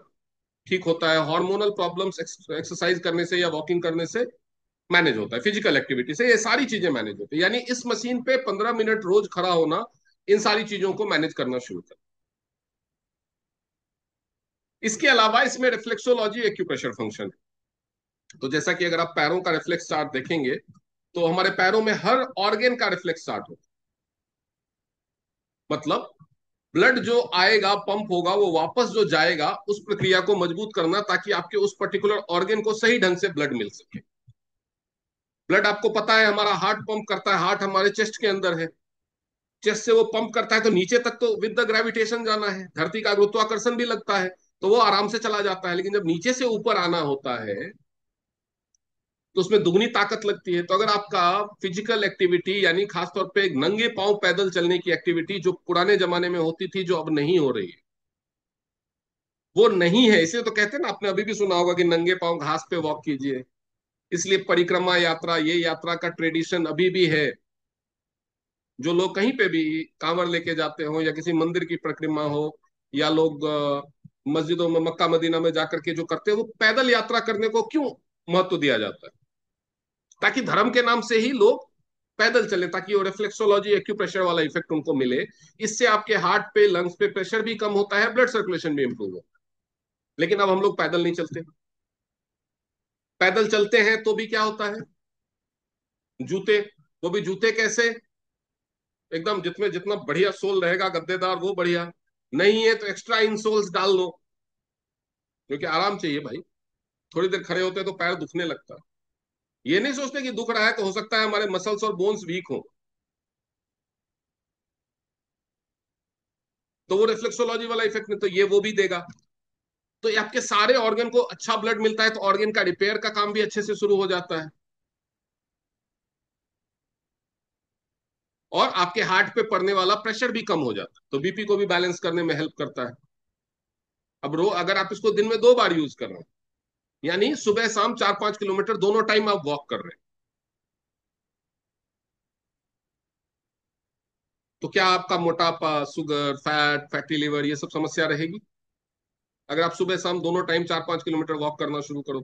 ठीक होता है। हार्मोनल प्रॉब्लम्स एक्सरसाइज करने से या वॉकिंग करने से मैनेज होता है, फिजिकल एक्टिविटी से ये सारी चीजें मैनेज होती है। यानी इस मशीन पे 15 मिनट रोज खड़ा होना इन सारी चीजों को मैनेज करना शुरू कर। इसके अलावा इसमें रिफ्लेक्सोलॉजी एक्यूप्रेशर फंक्शन है। तो जैसा कि अगर आप पैरों का रिफ्लेक्स चार्ट देखेंगे, तो हमारे पैरों में हर ऑर्गेन का रिफ्लेक्स चार्ट होता है। मतलब ब्लड जो आएगा, पंप होगा, वो वापस जो जाएगा, उस प्रक्रिया को मजबूत करना, ताकि आपके उस पर्टिकुलर ऑर्गेन को सही ढंग से ब्लड मिल सके। ब्लड आपको पता है हमारा हार्ट पंप करता है, हार्ट हमारे चेस्ट के अंदर है। चेस्ट से वो पंप करता है तो नीचे तक तो विद द ग्रेविटेशन जाना है, धरती का गुरुत्वाकर्षण भी लगता है, तो वो आराम से चला जाता है। लेकिन जब नीचे से ऊपर आना होता है, तो उसमें दुगनी ताकत लगती है। तो अगर आपका फिजिकल एक्टिविटी, यानी खासतौर पे नंगे पांव पैदल चलने की एक्टिविटी, जो पुराने जमाने में होती थी, जो अब नहीं हो रही है, वो नहीं है, इसलिए तो कहते हैं ना, आपने अभी भी सुना होगा कि नंगे पांव घास पे वॉक कीजिए। इसलिए परिक्रमा यात्रा, ये यात्रा का ट्रेडिशन अभी भी है। जो लोग कहीं पे भी कांवड़ लेके जाते हो, या किसी मंदिर की परिक्रमा हो, या लोग मस्जिदों में मक्का मदीना में जाकर के जो करते हैं, वो पैदल यात्रा करने को क्यों महत्व दिया जाता है? ताकि धर्म के नाम से ही लोग पैदल चले, ताकि वो रिफ्लेक्सोलॉजी एक्यूप्रेशर वाला इफेक्ट उनको मिले। इससे आपके हार्ट पे, लंग्स पे प्रेशर भी कम होता है, ब्लड सर्कुलेशन भी इंप्रूव होता है। लेकिन अब हम लोग पैदल नहीं चलते। पैदल चलते हैं तो भी क्या होता है? जूते, वो भी जूते कैसे? एकदम जितने जितना बढ़िया सोल रहेगा, गद्देदार, वो बढ़िया। नहीं है तो एक्स्ट्रा इंसोल्स डाल लो, क्योंकि आराम चाहिए भाई। थोड़ी देर खड़े होते हैं तो पैर दुखने लगता है। ये नहीं सोचते कि दुख रहा है तो हो सकता है हमारे मसल्स और बोन्स वीक हो, तो वो रिफ्लेक्सोलॉजी वाला इफेक्ट नहीं, तो ये वो भी देगा। तो ये आपके सारे ऑर्गन को अच्छा ब्लड मिलता है, तो ऑर्गन का रिपेयर का काम भी अच्छे से शुरू हो जाता है, और आपके हार्ट पे पड़ने वाला प्रेशर भी कम हो जाता है, तो बीपी को भी बैलेंस करने में हेल्प करता है। अब अगर आप इसको दिन में 2 बार यूज कर रहे हैं, यानी सुबह शाम 4-5 किलोमीटर दोनों टाइम आप वॉक कर रहे हैं, तो क्या आपका मोटापा, शुगर, फैट, फैटी लिवर, ये सब समस्या रहेगी अगर आप सुबह शाम दोनों टाइम 4-5 किलोमीटर वॉक करना शुरू करो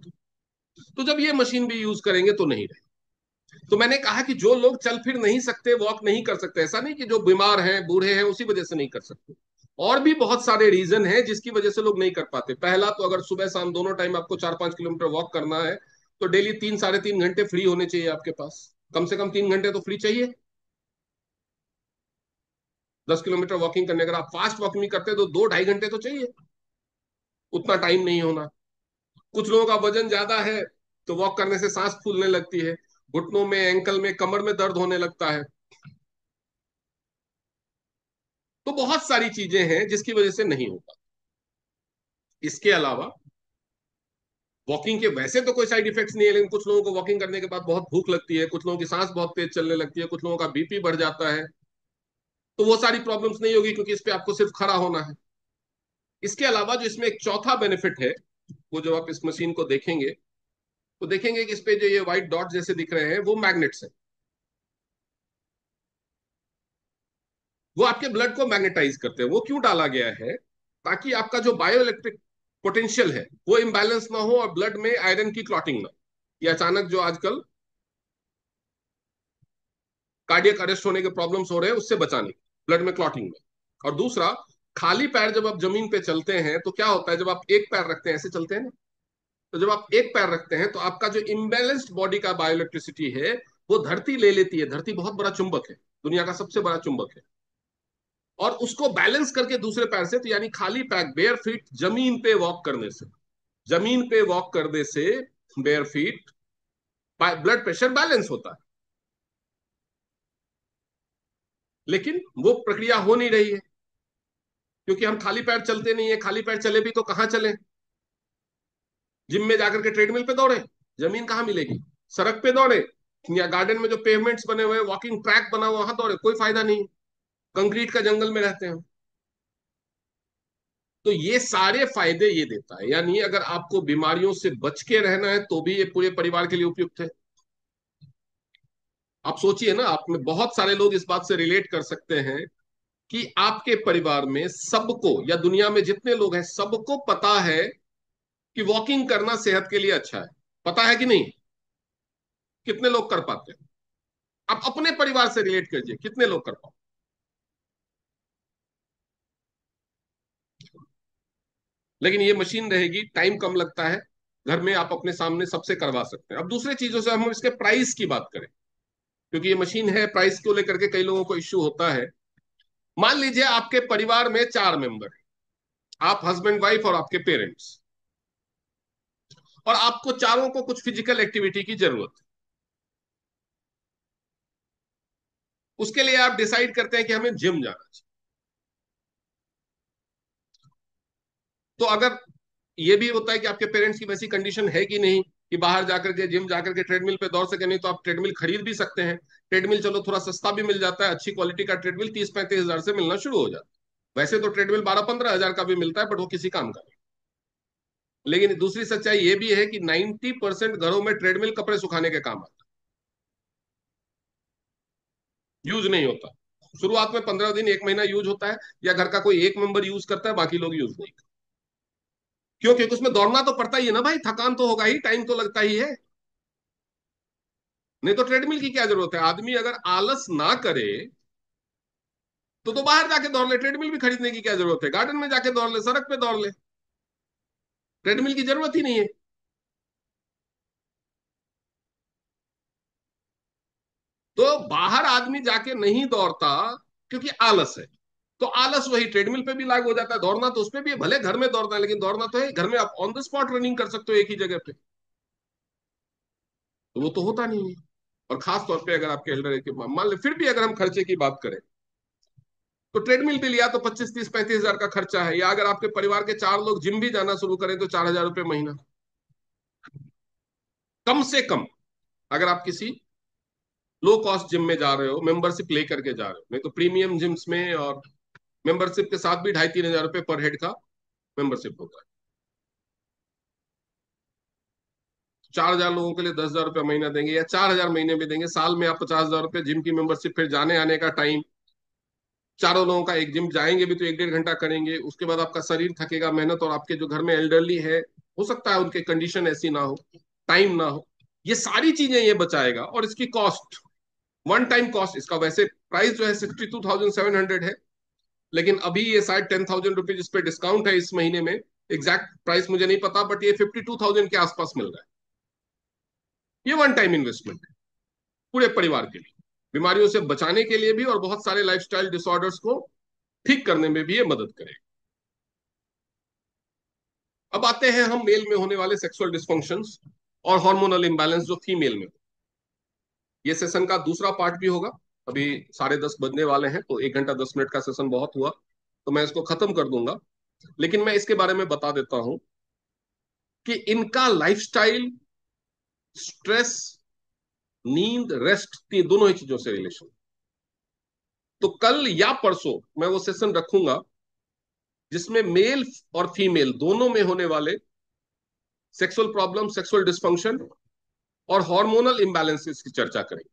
तो जब ये मशीन भी यूज करेंगे तो नहीं रहे। तो मैंने कहा कि जो लोग चल फिर नहीं सकते, वॉक नहीं कर सकते, ऐसा नहीं कि जो बीमार हैं, बूढ़े हैं, उसी वजह से नहीं कर सकते। और भी बहुत सारे रीजन हैं जिसकी वजह से लोग नहीं कर पाते। पहला तो अगर सुबह शाम दोनों टाइम आपको 4-5 किलोमीटर वॉक करना है तो डेली 3-3.5 घंटे फ्री होने चाहिए आपके पास। कम से कम 3 घंटे तो फ्री चाहिए। 10 किलोमीटर वॉकिंग करने, अगर आप फास्ट वॉकिंग करते हैं तो 2-2.5 घंटे तो चाहिए। उतना टाइम नहीं होना। कुछ लोगों का वजन ज्यादा है तो वॉक करने से सांस फूलने लगती है, घुटनों में, एंकल में, कमर में दर्द होने लगता है। तो बहुत सारी चीजें हैं जिसकी वजह से नहीं होता। इसके अलावा वॉकिंग के वैसे तो कोई साइड इफेक्ट्स नहीं है, लेकिन कुछ लोगों को वॉकिंग करने के बाद बहुत भूख लगती है, कुछ लोगों की सांस बहुत तेज चलने लगती है, कुछ लोगों का बीपी बढ़ जाता है। तो वो सारी प्रॉब्लम्स नहीं होगी क्योंकि इस पे आपको सिर्फ खड़ा होना है। इसके अलावा जो इसमें एक चौथा बेनिफिट है, वो जब आप इस मशीन को देखेंगे तो देखेंगे कि इस पे जो ये व्हाइट डॉट जैसे दिख रहे हैं वो मैग्नेट्स हैं। वो आपके ब्लड को मैग्नेटाइज करते हैं। वो क्यों डाला गया है? ताकि आपका जो बायो इलेक्ट्रिक पोटेंशियल है वो इम्बैलेंस ना हो और ब्लड में आयरन की क्लॉटिंग ना। ये अचानक जो आजकल कार्डियक अरेस्ट होने के प्रॉब्लम्स हो रहे हैं उससे बचाने, ब्लड में क्लॉटिंग में। और दूसरा, खाली पैर जब आप जमीन पे चलते हैं तो क्या होता है, जब आप एक पैर रखते हैं, ऐसे चलते हैं ना, तो जब आप एक पैर रखते हैं तो आपका जो इम्बैलेंस्ड बॉडी का बायो इलेक्ट्रिसिटी है वो धरती ले लेती है। धरती बहुत बड़ा चुंबक है, दुनिया का सबसे बड़ा चुंबक है। और उसको बैलेंस करके दूसरे पैर से, तो यानी खाली पैर, बेयर फीट, जमीन पे वॉक करने से, जमीन पे वॉक करने से bare feet blood pressure balance होता है। लेकिन वो प्रक्रिया हो नहीं रही है क्योंकि हम खाली पैर चलते नहीं है। खाली पैर चले भी तो कहाँ चले? जिम में जाकर के ट्रेडमिल पे दौड़े? जमीन कहाँ मिलेगी? सड़क पे दौड़े या गार्डन में जो पेवमेंट्स बने हुए, वॉकिंग ट्रैक बना हुआ, वहां दौड़े? कोई फायदा नहीं। कंक्रीट का जंगल में रहते हैं। तो ये सारे फायदे ये देता है। यानी अगर आपको बीमारियों से बच के रहना है तो भी ये पूरे परिवार के लिए उपयुक्त है। आप सोचिए ना, आप में बहुत सारे लोग इस बात से रिलेट कर सकते हैं कि आपके परिवार में सबको या दुनिया में जितने लोग हैं सबको पता है कि वॉकिंग करना सेहत के लिए अच्छा है। पता है कि नहीं? कितने लोग कर पाते हैं? आप अपने परिवार से रिलेट कीजिए, कितने लोग कर पाते? लेकिन ये मशीन रहेगी, टाइम कम लगता है, घर में आप अपने सामने सबसे करवा सकते हैं। अब दूसरे चीजों से हम इसके प्राइस की बात करें, क्योंकि ये मशीन है, प्राइस को लेकर के कई लोगों को इश्यू होता है। मान लीजिए आपके परिवार में 4 मेंबर हैं, आप हस्बैंड वाइफ और आपके पेरेंट्स, और आपको चारों को कुछ फिजिकल एक्टिविटी की जरूरत है। उसके लिए आप डिसाइड करते हैं कि हमें जिम जाना चाहिए। तो अगर ये भी होता है कि आपके पेरेंट्स की वैसी कंडीशन है कि नहीं कि बाहर जाकर के, जिम जाकर के ट्रेडमिल पे दौड़ सके, नहीं तो आप ट्रेडमिल खरीद भी सकते हैं। ट्रेडमिल चलो थोड़ा सस्ता भी मिल जाता है, अच्छी क्वालिटी का ट्रेडमिल 30-35 हजार से मिलना शुरू हो जाता है। वैसे तो ट्रेडमिल 12-15 हजार का भी मिलता है, बट वो किसी काम का नहीं। लेकिन दूसरी सच्चाई ये भी है कि 90% घरों में ट्रेडमिल कपड़े सुखाने के काम आता है, यूज नहीं होता। शुरुआत में 15 दिन, 1 महीना यूज होता है, या घर का कोई एक मेंबर यूज करता है, बाकी लोग यूज नहीं करते। क्यों? क्योंकि उसमें दौड़ना तो पड़ता ही है ना भाई, थकान तो होगा ही, टाइम तो लगता ही है। नहीं तो ट्रेडमिल की क्या जरूरत है? आदमी अगर आलस ना करे तो बाहर जाके दौड़ ले। ट्रेडमिल भी खरीदने की क्या जरूरत है? गार्डन में जाके दौड़ ले, सड़क पे दौड़ ले। ट्रेडमिल की जरूरत ही नहीं है। तो बाहर आदमी जाके नहीं दौड़ता क्योंकि आलस है। तो आलस वही ट्रेडमिल पे भी लागू हो जाता है। दौड़ना तो उसपे भी है, भले घर में दौड़ना है, लेकिन दौड़ना तो है घर में। आप ऑन द स्पॉट रनिंग कर सकते हो एक ही जगह पे। तो वो तो होता नहीं है। और खास तौर पे अगर आपके एल्डर के मान ले, फिर भी अगर हम खर्चे की बात करें तो ट्रेडमिल पे लिया तो 25-30-35 हजार का खर्चा है। या अगर आपके परिवार के 4 लोग जिम भी जाना शुरू करें तो 4,000 रुपये महीना, कम से कम। अगर आप किसी लो कॉस्ट जिम में जा रहे हो, मेंबरशिप लेकर के जा रहे हो, नहीं तो प्रीमियम जिम्स में और मेंबरशिप के साथ भी 2,500-3,000 रुपये पर हेड का मेंबरशिप होता है। 4,000 लोगों के लिए 10,000 रुपये महीना देंगे, या 4,000 महीने में देंगे, साल में आप 50,000 रुपये जिम की मेंबरशिप, फिर जाने आने का टाइम, चारों लोगों का, एक जिम जाएंगे भी तो 1-1.5 घंटा करेंगे, उसके बाद आपका शरीर थकेगा, मेहनत, और आपके जो घर में एल्डरली है, हो सकता है उनके कंडीशन ऐसी ना हो, टाइम ना हो, ये सारी चीजें ये बचाएगा। और इसकी कॉस्ट, वन टाइम कॉस्ट, इसका वैसे प्राइस जो है 62,700 है, लेकिन अभी ये शायद 10,000 रुपीज इस पे डिस्काउंट है इस महीने में। एग्जैक्ट प्राइस मुझे नहीं पता, बट ये 52,000 के आसपास मिल रहा है। ये वन टाइम इन्वेस्टमेंट है पूरे परिवार के लिए, बीमारियों से बचाने के लिए भी, और बहुत सारे लाइफस्टाइल डिसऑर्डर्स को ठीक करने में भी ये मदद करेगा। अब आते हैं हम मेल में होने वाले सेक्सुअल डिस्फंक्शंस और हार्मोनल इंबैलेंस जो फीमेल में। ये सेशन का दूसरा पार्ट भी होगा। अभी 10:30 बजने वाले हैं, तो 1 घंटा 10 मिनट का सेशन बहुत हुआ, तो मैं इसको खत्म कर दूंगा। लेकिन मैं इसके बारे में बता देता हूं कि इनका लाइफस्टाइल, स्ट्रेस, नींद, रेस्ट, ये दोनों ही चीजों से रिलेशन। तो कल या परसों मैं वो सेशन रखूंगा जिसमें मेल और फीमेल दोनों में होने वाले सेक्सुअल प्रॉब्लम, सेक्सुअल डिस्फंक्शन और हार्मोनल इम्बैलेंसेस की चर्चा करेंगे।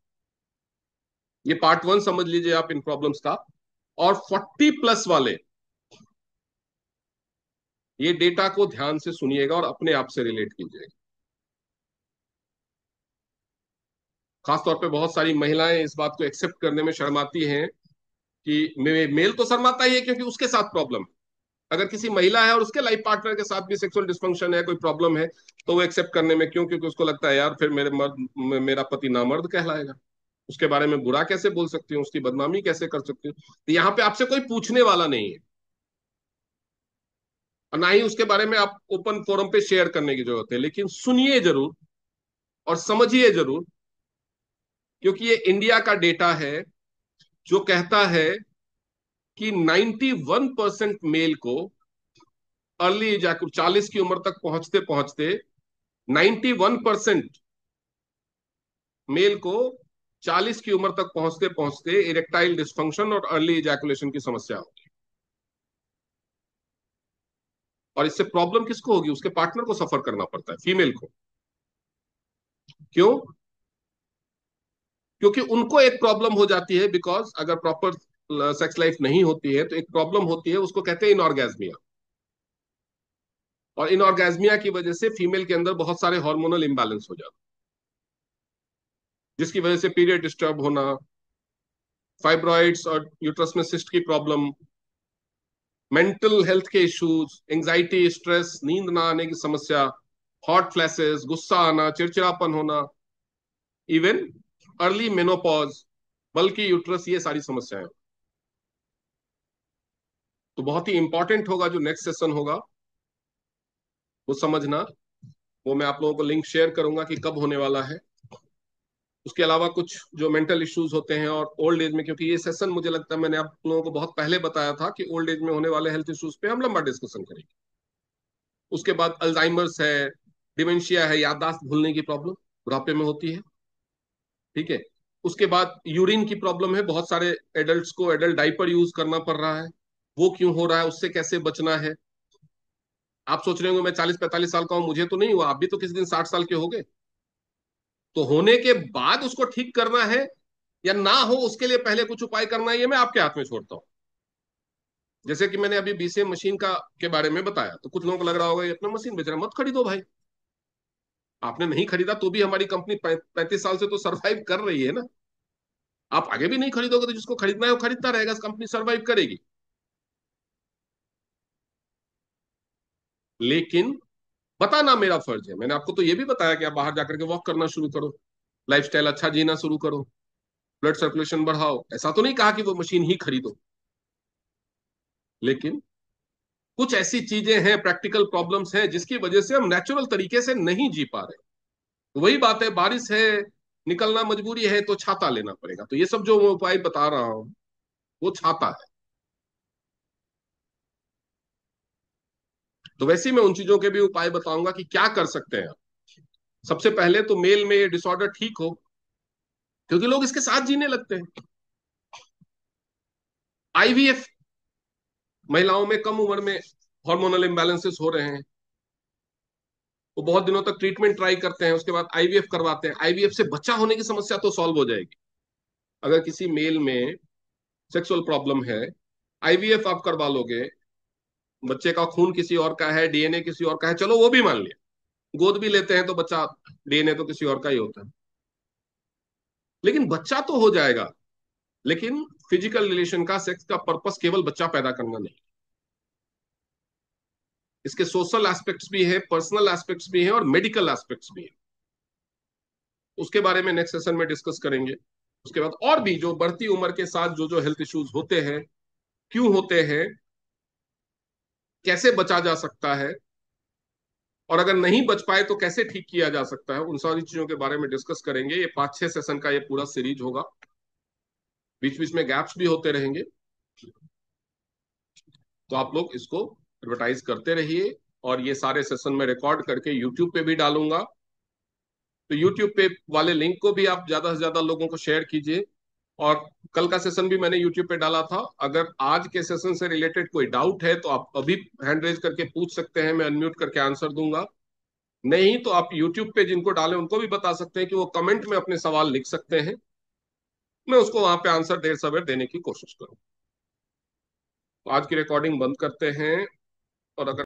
ये पार्ट 1 समझ लीजिए आप इन प्रॉब्लम्स का। और 40+ वाले ये डेटा को ध्यान से सुनिएगा और अपने आप से रिलेट कीजिएगा। खासतौर पे बहुत सारी महिलाएं इस बात को एक्सेप्ट करने में शर्माती हैं कि मेल तो शर्माता ही है क्योंकि उसके साथ प्रॉब्लम है। अगर किसी महिला है और उसके लाइफ पार्टनर के साथ भी सेक्सुअल डिस्फंक्शन है, कोई प्रॉब्लम है, तो वो एक्सेप्ट करने में क्यों, क्योंकि उसको लगता है यार फिर मेरा पति नामर्द कहलाएगा, उसके बारे में बुरा कैसे बोल सकती हूँ, उसकी बदनामी कैसे कर सकती हूँ। तो यहाँ पे आपसे कोई पूछने वाला नहीं है, और ना ही उसके बारे में आप ओपन फोरम पे शेयर करने की जरूरत है। लेकिन सुनिए जरूर और समझिए जरूर, क्योंकि ये इंडिया का डेटा है जो कहता है कि 91% मेल को अर्ली इजैकुलेशन, 40 की उम्र तक पहुंचते पहुंचते 91% मेल को 40 की उम्र तक पहुंचते पहुंचते इरेक्टाइल डिस्फंक्शन और अर्ली इजैकुलेशन की समस्या होगी। और इससे प्रॉब्लम किसको होगी? उसके पार्टनर को सफर करना पड़ता है, फीमेल को। क्यों? क्योंकि उनको एक प्रॉब्लम हो जाती है, बिकॉज अगर प्रॉपर सेक्स लाइफ नहीं होती है तो एक प्रॉब्लम होती है, उसको कहते हैं इनऑर्गेज्मिया। और इनऑर्गेज्मिया की वजह से फीमेल के अंदर बहुत सारे हार्मोनल इंबैलेंस हो जाते हैं, जिसकी वजह से पीरियड डिस्टर्ब होना, फाइब्रॉइड्स और यूट्रस में सिस्ट की प्रॉब्लम, मेंटल हेल्थ के इश्यूज, एंजाइटी, स्ट्रेस, नींद ना आने की समस्या, हॉट फ्लैशेस, गुस्सा आना, चिड़चिड़ापन होना, इवन अर्ली मेनोपॉज, बल्कि यूट्रस, ये सारी समस्याएं। तो बहुत ही इंपॉर्टेंट होगा जो नेक्स्ट सेशन होगा वो समझना। वो मैं आप लोगों को लिंक शेयर करूंगा कि कब होने वाला है। उसके अलावा कुछ जो मेंटल इश्यूज होते हैं और ओल्ड एज में, क्योंकि ये सेशन मुझे लगता है मैंने आप लोगों को बहुत पहले बताया था कि ओल्ड एज में होने वाले हेल्थ इश्यूज पे हम लंबा डिस्कशन करेंगे। उसके बाद अल्जाइमर्स है, डिमेंशिया है, याददाश्त भूलने की प्रॉब्लम बुढ़ापे में होती है। ठीक है। उसके बाद यूरिन की प्रॉब्लम है, बहुत सारे एडल्ट्स को एडल्ट डाइपर यूज करना पड़ रहा है, वो क्यों हो रहा है, उससे कैसे बचना है। आप सोच रहे होंगे मैं 40-45 साल का हूं, मुझे तो नहीं हुआ, आप भी तो किसी दिन 60 साल के हो गए। तो होने के बाद उसको ठीक करना है या ना हो उसके लिए पहले कुछ उपाय करना है, ये मैं आपके हाथ में छोड़ता हूँ। जैसे कि मैंने अभी बीसीएम मशीन का के बारे में बताया, तो कुछ लोगों को लग रहा होगा ये अपना मशीन बेच रहा है, मत खरीदो भाई। आपने नहीं खरीदा तो भी हमारी कंपनी 35 साल से तो सरवाइव कर रही है ना। आप आगे भी नहीं खरीदोगे तो जिसको खरीदना है वो खरीदता रहेगा, कंपनी सरवाइव करेगी। लेकिन बताना मेरा फर्ज है। मैंने आपको तो ये भी बताया कि आप बाहर जाकर के वॉक करना शुरू करो, लाइफस्टाइल अच्छा जीना शुरू करो, ब्लड सर्कुलेशन बढ़ाओ। ऐसा तो नहीं कहा कि वो मशीन ही खरीदो, लेकिन कुछ ऐसी चीजें हैं, प्रैक्टिकल प्रॉब्लम्स हैं जिसकी वजह से हम नेचुरल तरीके से नहीं जी पा रहे। तो वही बात है, बारिश है, निकलना मजबूरी है, तो छाता लेना पड़ेगा। तो ये सब जो मैं उपाय बता रहा हूं वो छाता है। तो वैसे ही मैं उन चीजों के भी उपाय बताऊंगा कि क्या कर सकते हैं। सबसे पहले तो मेल में ये डिसऑर्डर ठीक हो, क्योंकि लोग इसके साथ जीने लगते हैं। आईवीएफ, महिलाओं में कम उम्र में हार्मोनल इम्बैलेंसेस हो रहे हैं, वो बहुत दिनों तक ट्रीटमेंट ट्राई करते हैं, उसके बाद आईवीएफ करवाते हैं। आईवीएफ से बच्चा होने की समस्या तो सॉल्व हो जाएगी। अगर किसी मेल में सेक्सुअल प्रॉब्लम है, आईवीएफ आप करवा लोगे, बच्चे का खून किसी और का है, डीएनए किसी और का है, चलो वो भी मान लिया, गोद भी लेते हैं तो बच्चा, डीएनए तो किसी और का ही होता है, लेकिन बच्चा तो हो जाएगा। लेकिन फिजिकल रिलेशन का, सेक्स का पर्पस केवल बच्चा पैदा करना नहीं, इसके सोशल एस्पेक्ट्स भी है, पर्सनल एस्पेक्ट्स भी हैं और मेडिकल एस्पेक्ट्स भी हैं। उसके बारे में नेक्स्ट सेशन में डिस्कस करेंगे। उसके बाद और भी जो बढ़ती उम्र के साथ जो जो हेल्थ इश्यूज होते हैं, क्यों होते हैं, कैसे बचा जा सकता है, और अगर नहीं बच पाए तो कैसे ठीक किया जा सकता है, उन सारी चीजों के बारे में डिस्कस करेंगे। ये 5-6 सेशन का ये पूरा सीरीज होगा, बीच बीच में गैप्स भी होते रहेंगे। तो आप लोग इसको एडवर्टाइज करते रहिए, और ये सारे सेशन में रिकॉर्ड करके यूट्यूब पे भी डालूंगा। तो यूट्यूब पे वाले लिंक को भी आप ज्यादा से ज्यादा लोगों को शेयर कीजिए। और कल का सेशन भी मैंने यूट्यूब पे डाला था, अगर आज के सेशन से रिलेटेड कोई डाउट है तो आप अभी हैंड रेज करके पूछ सकते हैं, मैं अनम्यूट करके आंसर दूंगा। नहीं तो आप यूट्यूब पे जिनको डाले उनको भी बता सकते हैं कि वो कमेंट में अपने सवाल लिख सकते हैं, मैं उसको वहां पे आंसर देर सवेर देने की कोशिश करूँ। तो आज की रिकॉर्डिंग बंद करते हैं। और अगर